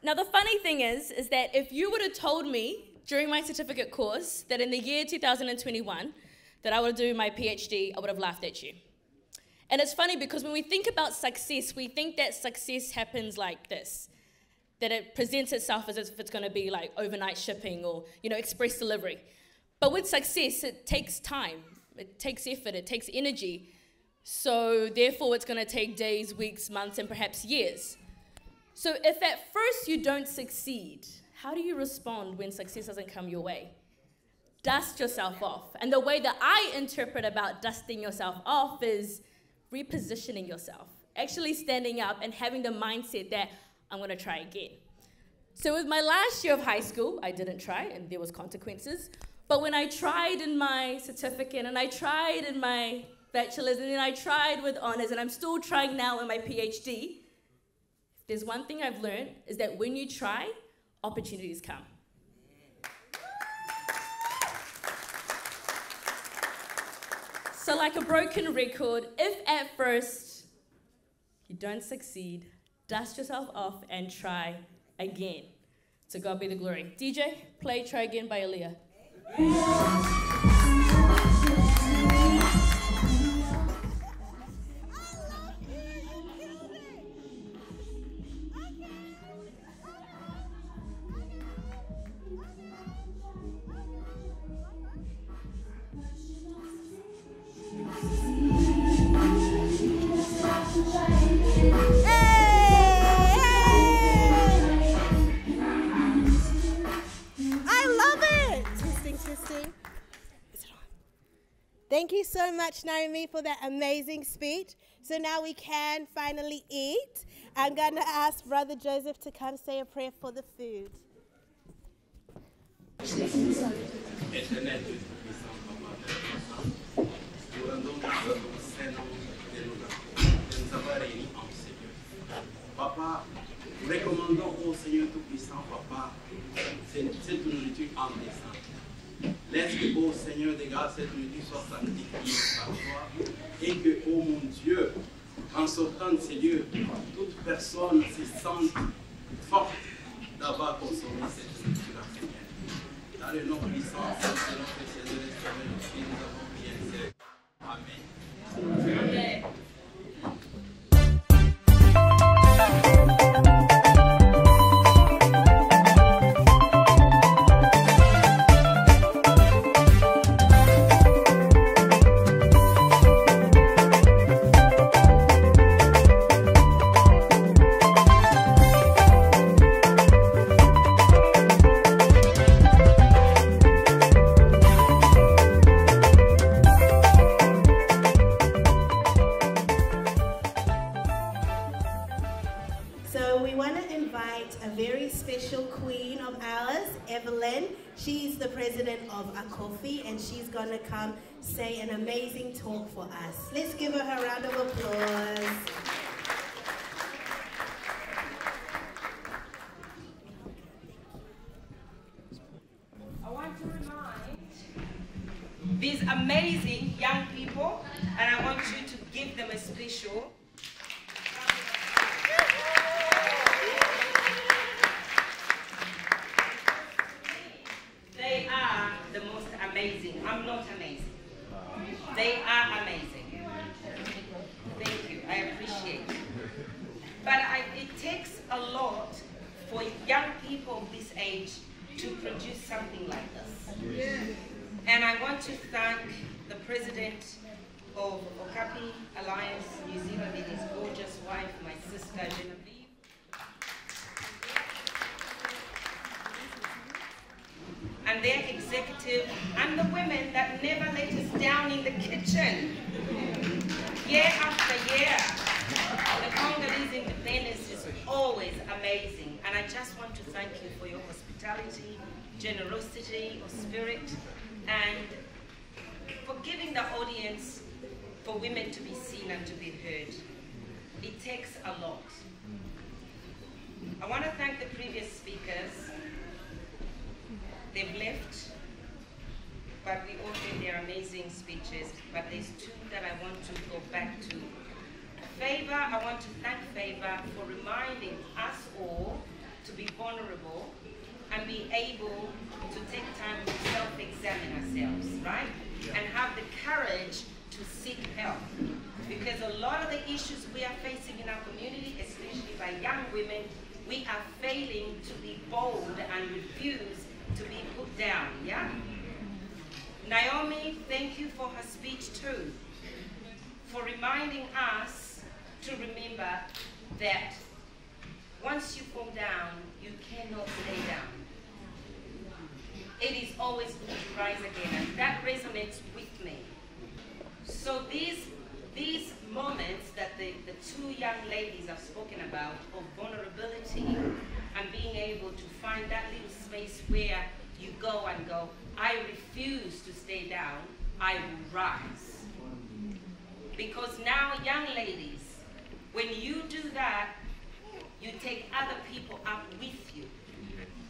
Now, the funny thing is that if you would have told me during my certificate course that in the year 2021 that I would do my PhD, I would have laughed at you. And it's funny because when we think about success, we think that success happens like this, that it presents itself as if it's going to be like overnight shipping or, express delivery. But with success, it takes time, it takes effort, it takes energy. So therefore, it's going to take days, weeks, months, and perhaps years. So if at first you don't succeed, how do you respond when success doesn't come your way? Dust yourself off. And the way that I interpret about dusting yourself off is repositioning yourself, actually standing up and having the mindset that I'm going to try again. So with my last year of high school, I didn't try, and there was consequences. But when I tried in my certificate, and I tried in my bachelor's, and then I tried with honors, and I'm still trying now in my PhD, there's one thing I've learned, is that when you try, opportunities come. So like a broken record, if at first you don't succeed, dust yourself off and try again. To God be the glory. DJ, play Try Again by Aaliyah. Thank you so much, Naomi, for that amazing speech. So now we can finally eat. I'm going to ask Brother Joseph to come say a prayer for the food. Papa, nous recommandons au Seigneur Tout-Puissant, Papa, cette nourriture en descente. Laisse que, ô Seigneur des grâces, cette nourriture soit sanctifiée par toi et que, ô mon Dieu, en sortant de ces lieux, toute personne se sente forte d'avoir consommé cette nourriture, Seigneur. Dans le nom puissant de notre Seigneur et Sauveur, nous avons prié. Amen. Amen. She's the president of Okapi, and she's going to come say an amazing talk for us. Let's give her a round of applause. I want to remind these amazing young people, and I want you to give them a special. They are the most for young people of this age to produce something like this. Yeah. And I want to thank the president of Okapi Alliance New Zealand and his gorgeous wife, my sister Genevieve. And their executive, and the women that never let us down in the kitchen. Year after year, the Congolese independence is always amazing. And I just want to thank you for your hospitality, generosity of spirit, and for giving the audience for women to be seen and to be heard. It takes a lot. I want to thank the previous speakers. They've left, but we all gave their amazing speeches. But there's two that I want to go back to. Favor, I want to thank Favor for reminding us all to be vulnerable and be able to take time to self-examine ourselves, right? And have the courage to seek help. Because a lot of the issues we are facing in our community, especially by young women, we are failing to be bold and refuse to be put down, yeah? Naomi, thank you for her speech too, for reminding us to remember that once you fall down, you cannot stay down. It is always good to rise again, and that resonates with me. So these moments that the two young ladies have spoken about of vulnerability and being able to find that little space where you go and go, I refuse to stay down, I will rise. Because now, young ladies, when you do that, you take other people up with you.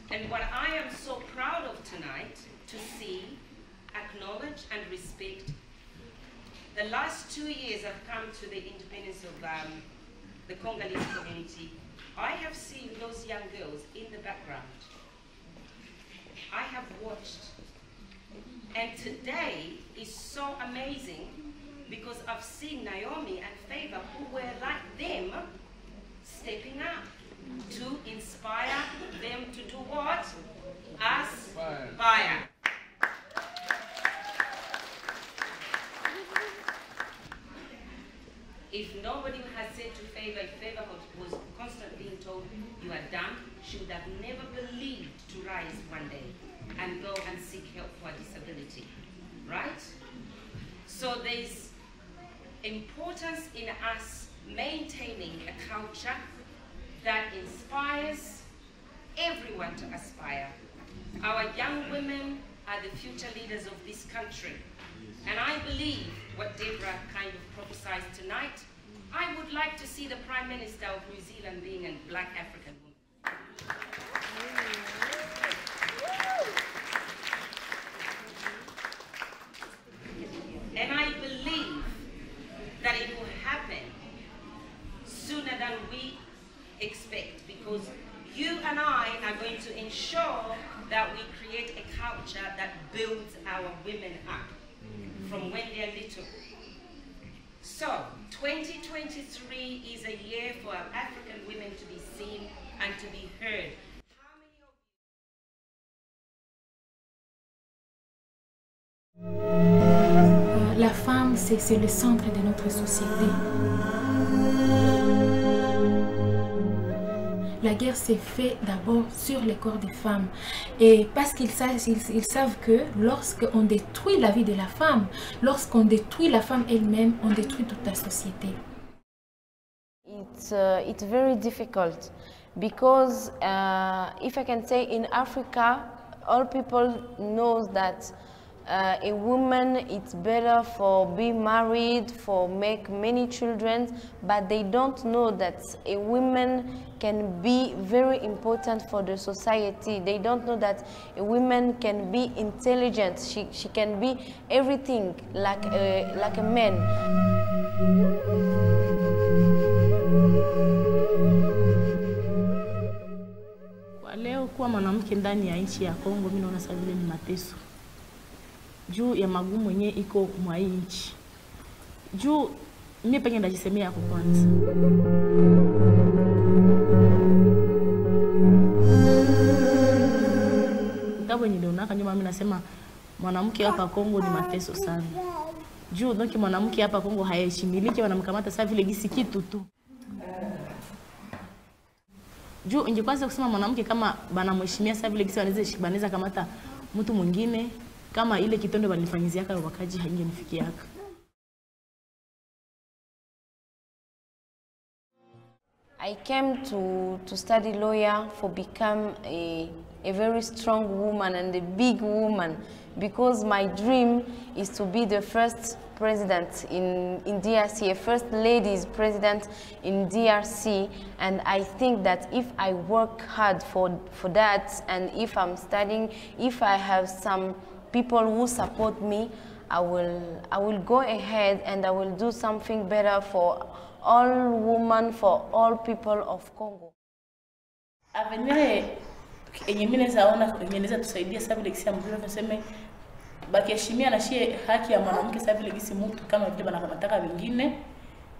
And what I am so proud of tonight to see, acknowledge, and respect, the last 2 years I've come to the independence of the Congolese community. I have seen those young girls in the background. I have watched. And today is so amazing because I've seen Naomi and Favor, who were like them, stepping up to inspire them to do what? Aspire. If nobody had said to Favor, if Favor was constantly being told, you are done, she would have never believed to rise one day and go and seek help for a disability, right? So there's importance in us maintaining a culture that inspires everyone to aspire. Our young women are the future leaders of this country. And I believe what Deborah kind of prophesied tonight, I would like to see the Prime Minister of New Zealand being a black African woman. And I believe that it will happen sooner than we expect, because you and I are going to ensure that we create a culture that builds our women up from when they're little. So, 2023 is a year for our African women to be seen and to be heard. La femme, c'est le centre de notre société. La guerre s'est faite d'abord sur les corps des femmes. Et parce qu'ils savent que lorsqu'on détruit la vie de la femme, lorsqu'on détruit la femme elle-même, on détruit toute la société. It's very difficult because if I can say, in Africa, all people know that a woman, it's better for be married, for make many children, but they don't know that a woman can be very important for the society. They don't know that a woman can be intelligent. She can be everything like a man. Leo kuwa mwanamke ndani ya nchi ya Kongo, mimi naona sasa vile ni mateso. Juu ya magumu yenye iko mwa nchi. Juu mimi pekee ndajisemea hapo kwanza. yangu nilionaka nyuma mimi nasema mwanamke hapa Kongo ni mateso sana. Juu donc mwanamke hapa Kongo hayaheshimiliki, wanamkamata sasa vile gisi kitu tu. Juu ingekwaza kusema mwanamke kama banamheshimia sasa vile gisi wanaweza kamata mtu mwingine kama ile kitendo balifanyizia wakaji haingenifikiaka. I came to study lawyer for become a very strong woman and a big woman, because my dream is to be the first president in D.R.C, a first ladies president in D.R.C, and I think that if I work hard for that, and if I'm studying, if I have some people who support me, I will go ahead and I will do something better for all women, for all people of Congo. Avenir yenye mimi naona inaweza tusaidia sasa vile kisi mzuri tunaseme bakiheshimia na shie haki ya mwanamke sasa vile kisi mtu kama vile banakamata wengine,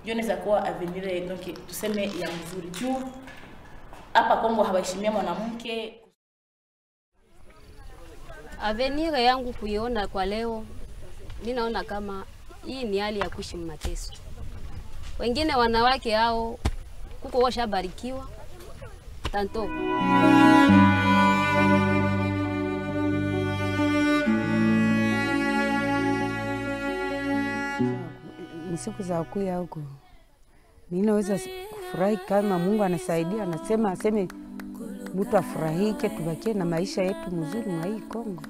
ndio inaweza kuwa avenir donc tuseme ya mzuri. Juu hapa Kongo hawaheshimia mwanamke. Avenir yangu kuiona kwa leo, mimi naona kama hii ni hali ya kuishi mateso. Wengine wanawake hao kuko washabarikiwa tanto. Siku za kuya huko mimi naweza kufurahi kama Mungu anasaidia, anasema aseme mtu afurahike, tubakie na maisha yetu mzuri mwa hii Kongo.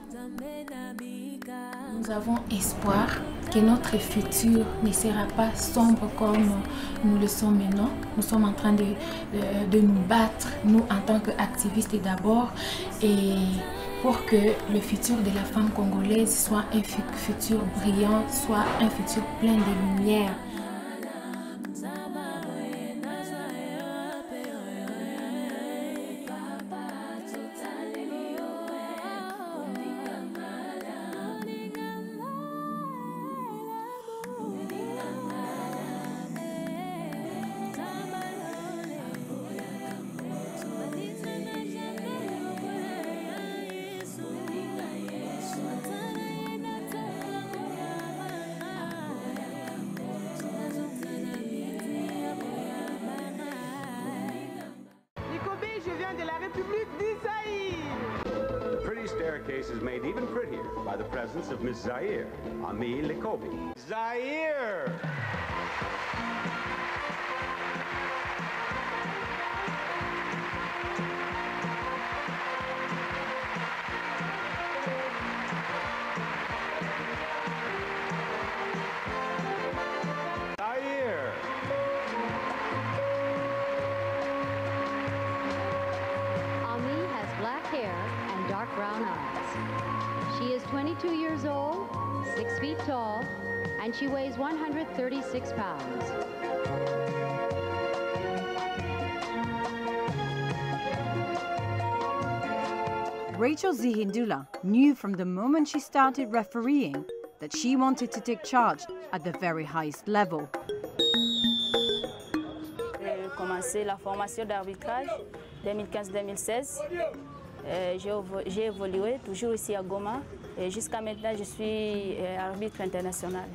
Nous avons espoir que notre futur ne sera pas sombre comme nous le sommes maintenant. Nous sommes en train de nous battre, nous en tant qu'activistes d'abord, et pour que le futur de la femme congolaise soit un futur brillant, soit un futur plein de lumière. Je viens de la République du Zaïre. The pretty staircase is made even prettier by the presence of Miss Zaire, Ami Lekobi. Zaire! Zaire! Dark brown eyes. She is 22 years old, 6 feet tall, and she weighs 136 pounds. Rachel Zihindula knew from the moment she started refereeing that she wanted to take charge at the very highest level. J'ai commencé la formation d'arbitrage 2015-2016. J'ai évolué toujours ici à Goma et jusqu'à maintenant je suis arbitre international.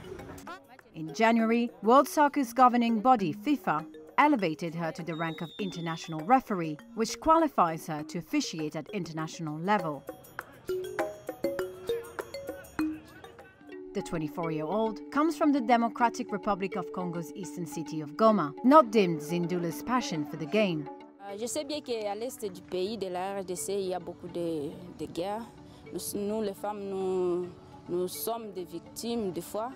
In January, World Soccer's governing body FIFA elevated her to the rank of international referee, which qualifies her to officiate at international level. The 24-year-old comes from the Democratic Republic of Congo's eastern city of Goma, not dimmed Zindula's passion for the game. Je sais bien qu'à l'est du pays de la RDC, il y a beaucoup de guerres. Nous, les femmes, nous sommes des victimes des fois.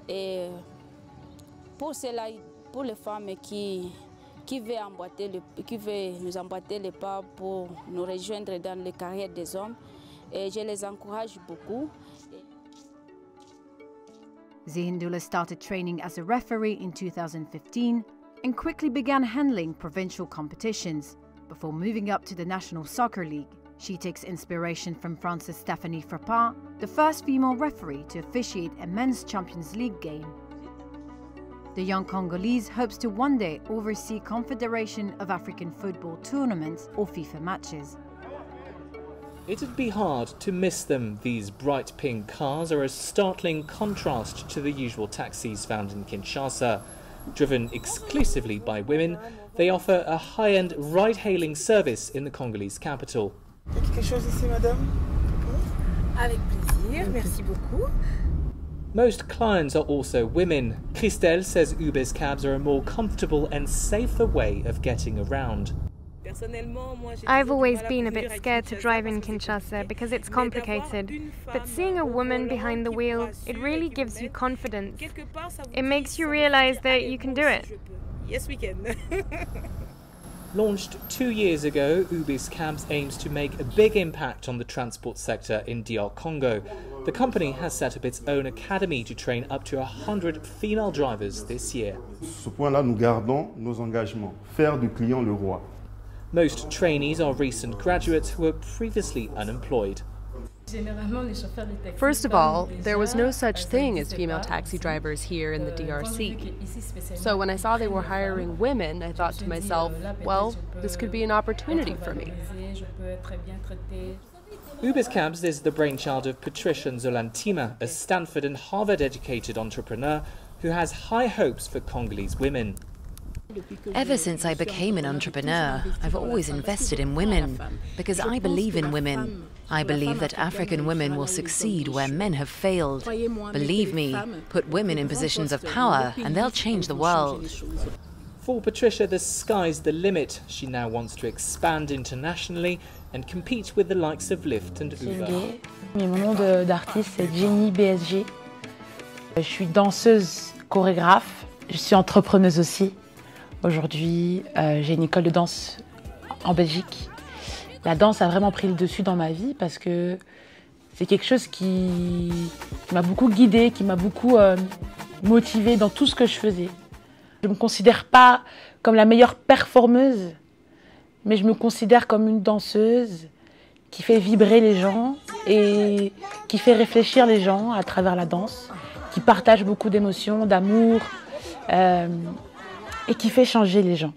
Et pour cela, pour les femmes qui veulent nous emboîter les pas pour nous rejoindre dans les carrières des hommes, et je les encourage beaucoup. Zihindula started training as a referee in 2015 and quickly began handling provincial competitions. Before moving up to the National Soccer League, she takes inspiration from France's Stéphanie Frappard, the first female referee to officiate a men's Champions League game. The young Congolese hopes to one day oversee Confederation of African Football tournaments or FIFA matches. It'd be hard to miss them. These bright pink cars are a startling contrast to the usual taxis found in Kinshasa. Driven exclusively by women, they offer a high-end ride-hailing service in the Congolese capital. Quelque chose ici, madame? Avec plaisir, merci beaucoup. Most clients are also women. Christelle says Uber's cabs are a more comfortable and safer way of getting around. I've always been a bit scared to drive in Kinshasa because it's complicated, but seeing a woman behind the wheel, it really gives you confidence. It makes you realize that you can do it. Yes, we can. Launched 2 years ago, Ubis Cabs aims to make a big impact on the transport sector in D.R.Congo. The company has set up its own academy to train up to 100 female drivers this year. Sur ce point-là, nous gardons nos engagements. Faire du client le roi. Most trainees are recent graduates who were previously unemployed. First of all, there was no such thing as female taxi drivers here in the D.R.C. So when I saw they were hiring women, I thought to myself, well, this could be an opportunity for me. Ubis Cabs is the brainchild of Patricia Nzolantima, a Stanford and Harvard-educated entrepreneur who has high hopes for Congolese women. Ever since I became an entrepreneur, I've always invested in women, because I believe in women. I believe that African women will succeed where men have failed. Believe me, put women in positions of power and they'll change the world. For Patricia, the sky's the limit. She now wants to expand internationally and compete with the likes of Lyft and Uber. Mon nom d'artiste, c'est Jenny BSG. Je suis danseuse, chorégraphe. Je suis entrepreneuse aussi. Aujourd'hui, j'ai une école de danse en Belgique. La danse a vraiment pris le dessus dans ma vie parce que c'est quelque chose qui m'a beaucoup guidée, qui m'a beaucoup motivée dans tout ce que je faisais. Je ne me considère pas comme la meilleure performeuse, mais je me considère comme une danseuse qui fait vibrer les gens et qui fait réfléchir les gens à travers la danse, qui partage beaucoup d'émotions, d'amour et qui fait changer les gens.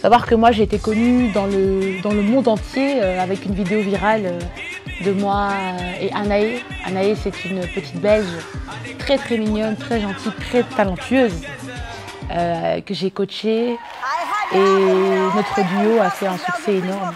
Savoir que moi j'ai été connue dans le monde entier avec une vidéo virale de moi et Anaé. Anaé, c'est une petite Belge très très mignonne, très gentille, très talentueuse que j'ai coachée et notre duo a fait un succès énorme.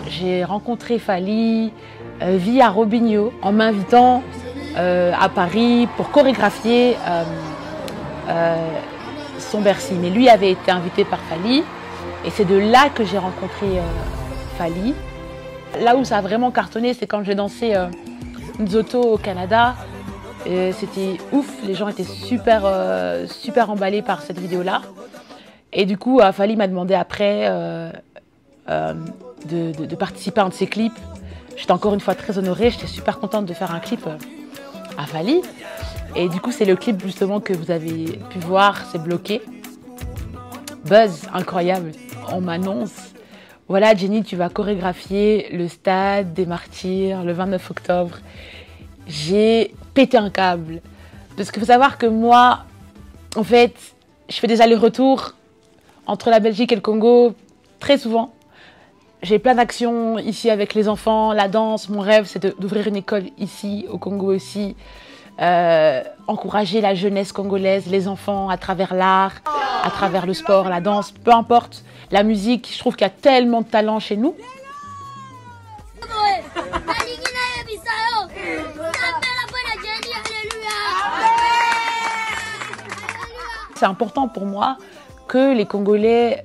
J'ai rencontré Fally via Robinho en m'invitant à Paris pour chorégraphier son Bercy. Mais lui avait été invité par Fally et c'est de là que j'ai rencontré Fally. Là où ça a vraiment cartonné, c'est quand j'ai dansé Nzoto au Canada. C'était ouf, les gens étaient super emballés par cette vidéo-là. Et du coup, Fally m'a demandé après de participer à un de ses clips. J'étais encore une fois très honorée, j'étais super contente de faire un clip à Fally. Et du coup, c'est le clip justement que vous avez pu voir, c'est bloqué. Buzz incroyable. On m'annonce, voilà Jenny, tu vas chorégraphier le stade des Martyrs le 29 octobre. J'ai pété un câble. Parce qu'il faut savoir que moi, en fait, je fais des allers-retours entre la Belgique et le Congo très souvent. J'ai plein d'actions ici avec les enfants, la danse. Mon rêve, c'est d'ouvrir une école ici, au Congo aussi. Encourager la jeunesse congolaise, les enfants, à travers l'art, à travers le sport, la danse, peu importe. La musique, je trouve qu'il y a tellement de talent chez nous. C'est important pour moi que les Congolais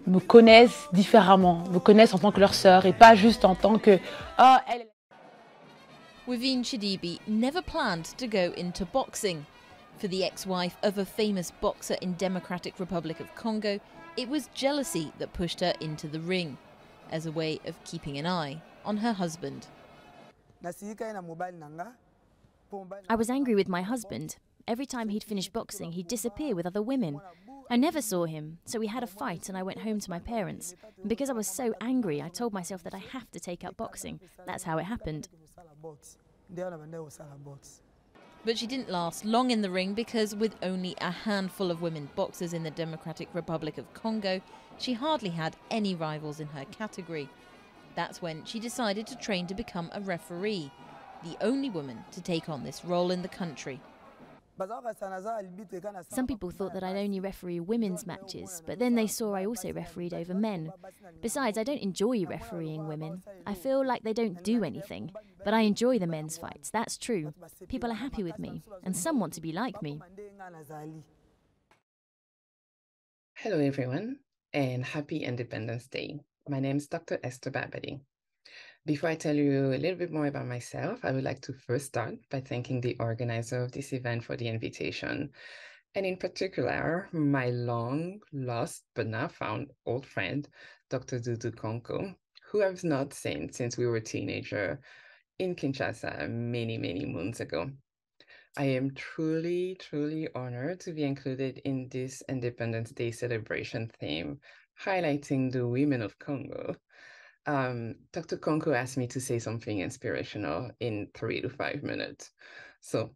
me connaissent différemment, me connaissent en tant que leur sœur et pas juste en tant que « oh, elle ». Wivine Chidibi never planned to go into boxing. For the ex-wife of a famous boxer in Democratic Republic of Congo, it was jealousy that pushed her into the ring, as a way of keeping an eye on her husband. I was angry with my husband. Every time he'd finish boxing, he'd disappear with other women. I never saw him, so we had a fight and I went home to my parents. And because I was so angry, I told myself that I have to take up boxing. That's how it happened. But she didn't last long in the ring because with only a handful of women boxers in the Democratic Republic of Congo, she hardly had any rivals in her category. That's when she decided to train to become a referee, the only woman to take on this role in the country. Some people thought that I'd only referee women's matches, but then they saw I also refereed over men. Besides, I don't enjoy refereeing women. I feel like they don't do anything, but I enjoy the men's fights, that's true. People are happy with me, and some want to be like me. Hello everyone, and happy Independence Day. My name is Dr. Esther Babadi. Before I tell you a little bit more about myself, I would like to first start by thanking the organizer of this event for the invitation, and in particular, my long lost but now found old friend, Dr. D.R.Congo, who I've not seen since we were teenagers in Kinshasa many, many moons ago. I am truly, truly honored to be included in this Independence Day celebration theme, highlighting the women of Congo. Dr. Congo asked me to say something inspirational in 3 to 5 minutes. So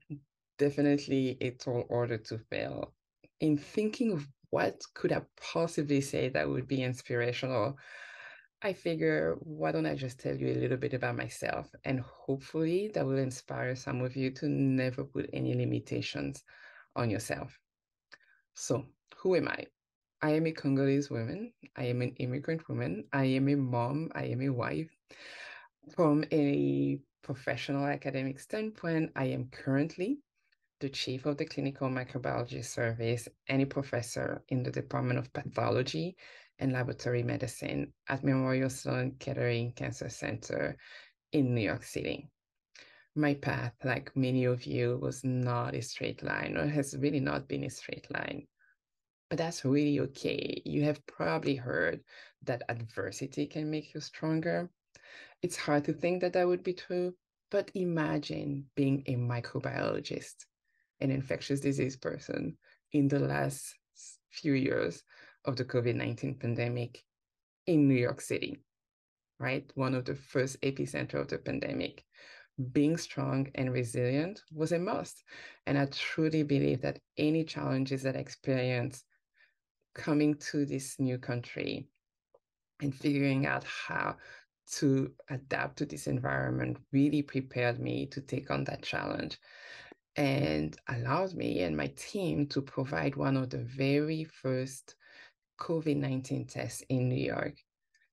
definitely a tall order to fill. In thinking of what could I possibly say that would be inspirational, I figure, why don't I just tell you a little bit about myself, and hopefully that will inspire some of you to never put any limitations on yourself. So who am I? I am a Congolese woman. I am an immigrant woman. I am a mom. I am a wife. From a professional academic standpoint, I am currently the chief of the clinical microbiology service and a professor in the Department of Pathology and Laboratory Medicine at Memorial Sloan Kettering Cancer Center in New York City. My path, like many of you, was not a straight line, or has really not been a straight line. But that's really okay. You have probably heard that adversity can make you stronger. It's hard to think that that would be true, but imagine being a microbiologist, an infectious disease person in the last few years of the COVID-19 pandemic in New York City, right? One of the first epicenter of the pandemic. Being strong and resilient was a must. And I truly believe that any challenges that I experience coming to this new country and figuring out how to adapt to this environment really prepared me to take on that challenge and allowed me and my team to provide one of the very first COVID-19 tests in New York.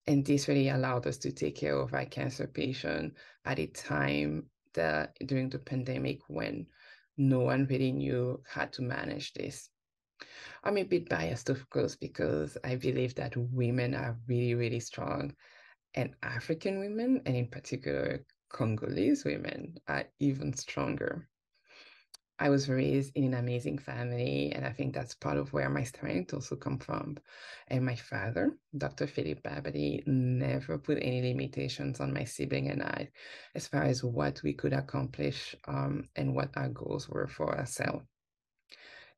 And this really allowed us to take care of our cancer patient at a time during the pandemic when no one really knew how to manage this. I'm a bit biased, of course, because I believe that women are really, really strong, and African women, and in particular Congolese women, are even stronger. I was raised in an amazing family, and I think that's part of where my strength also comes from. And my father, Dr. Philip Babadi, never put any limitations on my sibling and I as far as what we could accomplish and what our goals were for ourselves.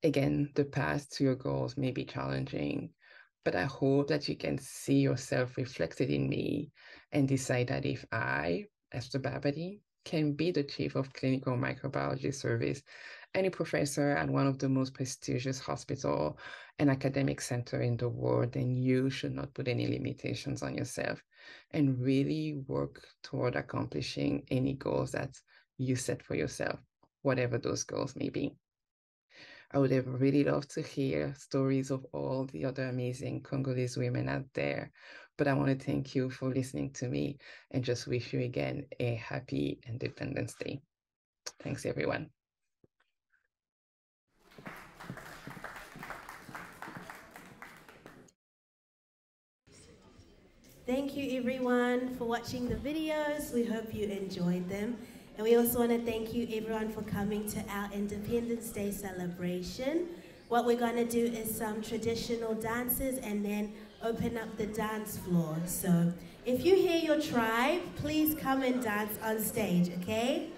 Again, the path to your goals may be challenging, but I hope that you can see yourself reflected in me and decide that if I, Esther Babadi, can be the chief of clinical microbiology service and a professor at one of the most prestigious hospital and academic center in the world, then you should not put any limitations on yourself and really work toward accomplishing any goals that you set for yourself, whatever those goals may be. I would have really loved to hear stories of all the other amazing Congolese women out there, but I want to thank you for listening to me and just wish you again a happy Independence Day. Thanks, everyone. Thank you, everyone, for watching the videos. We hope you enjoyed them. And we also want to thank you, everyone, for coming to our Independence Day celebration. What we're going to do is some traditional dances and then open up the dance floor. So if you hear your tribe, please come and dance on stage, okay?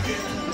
again.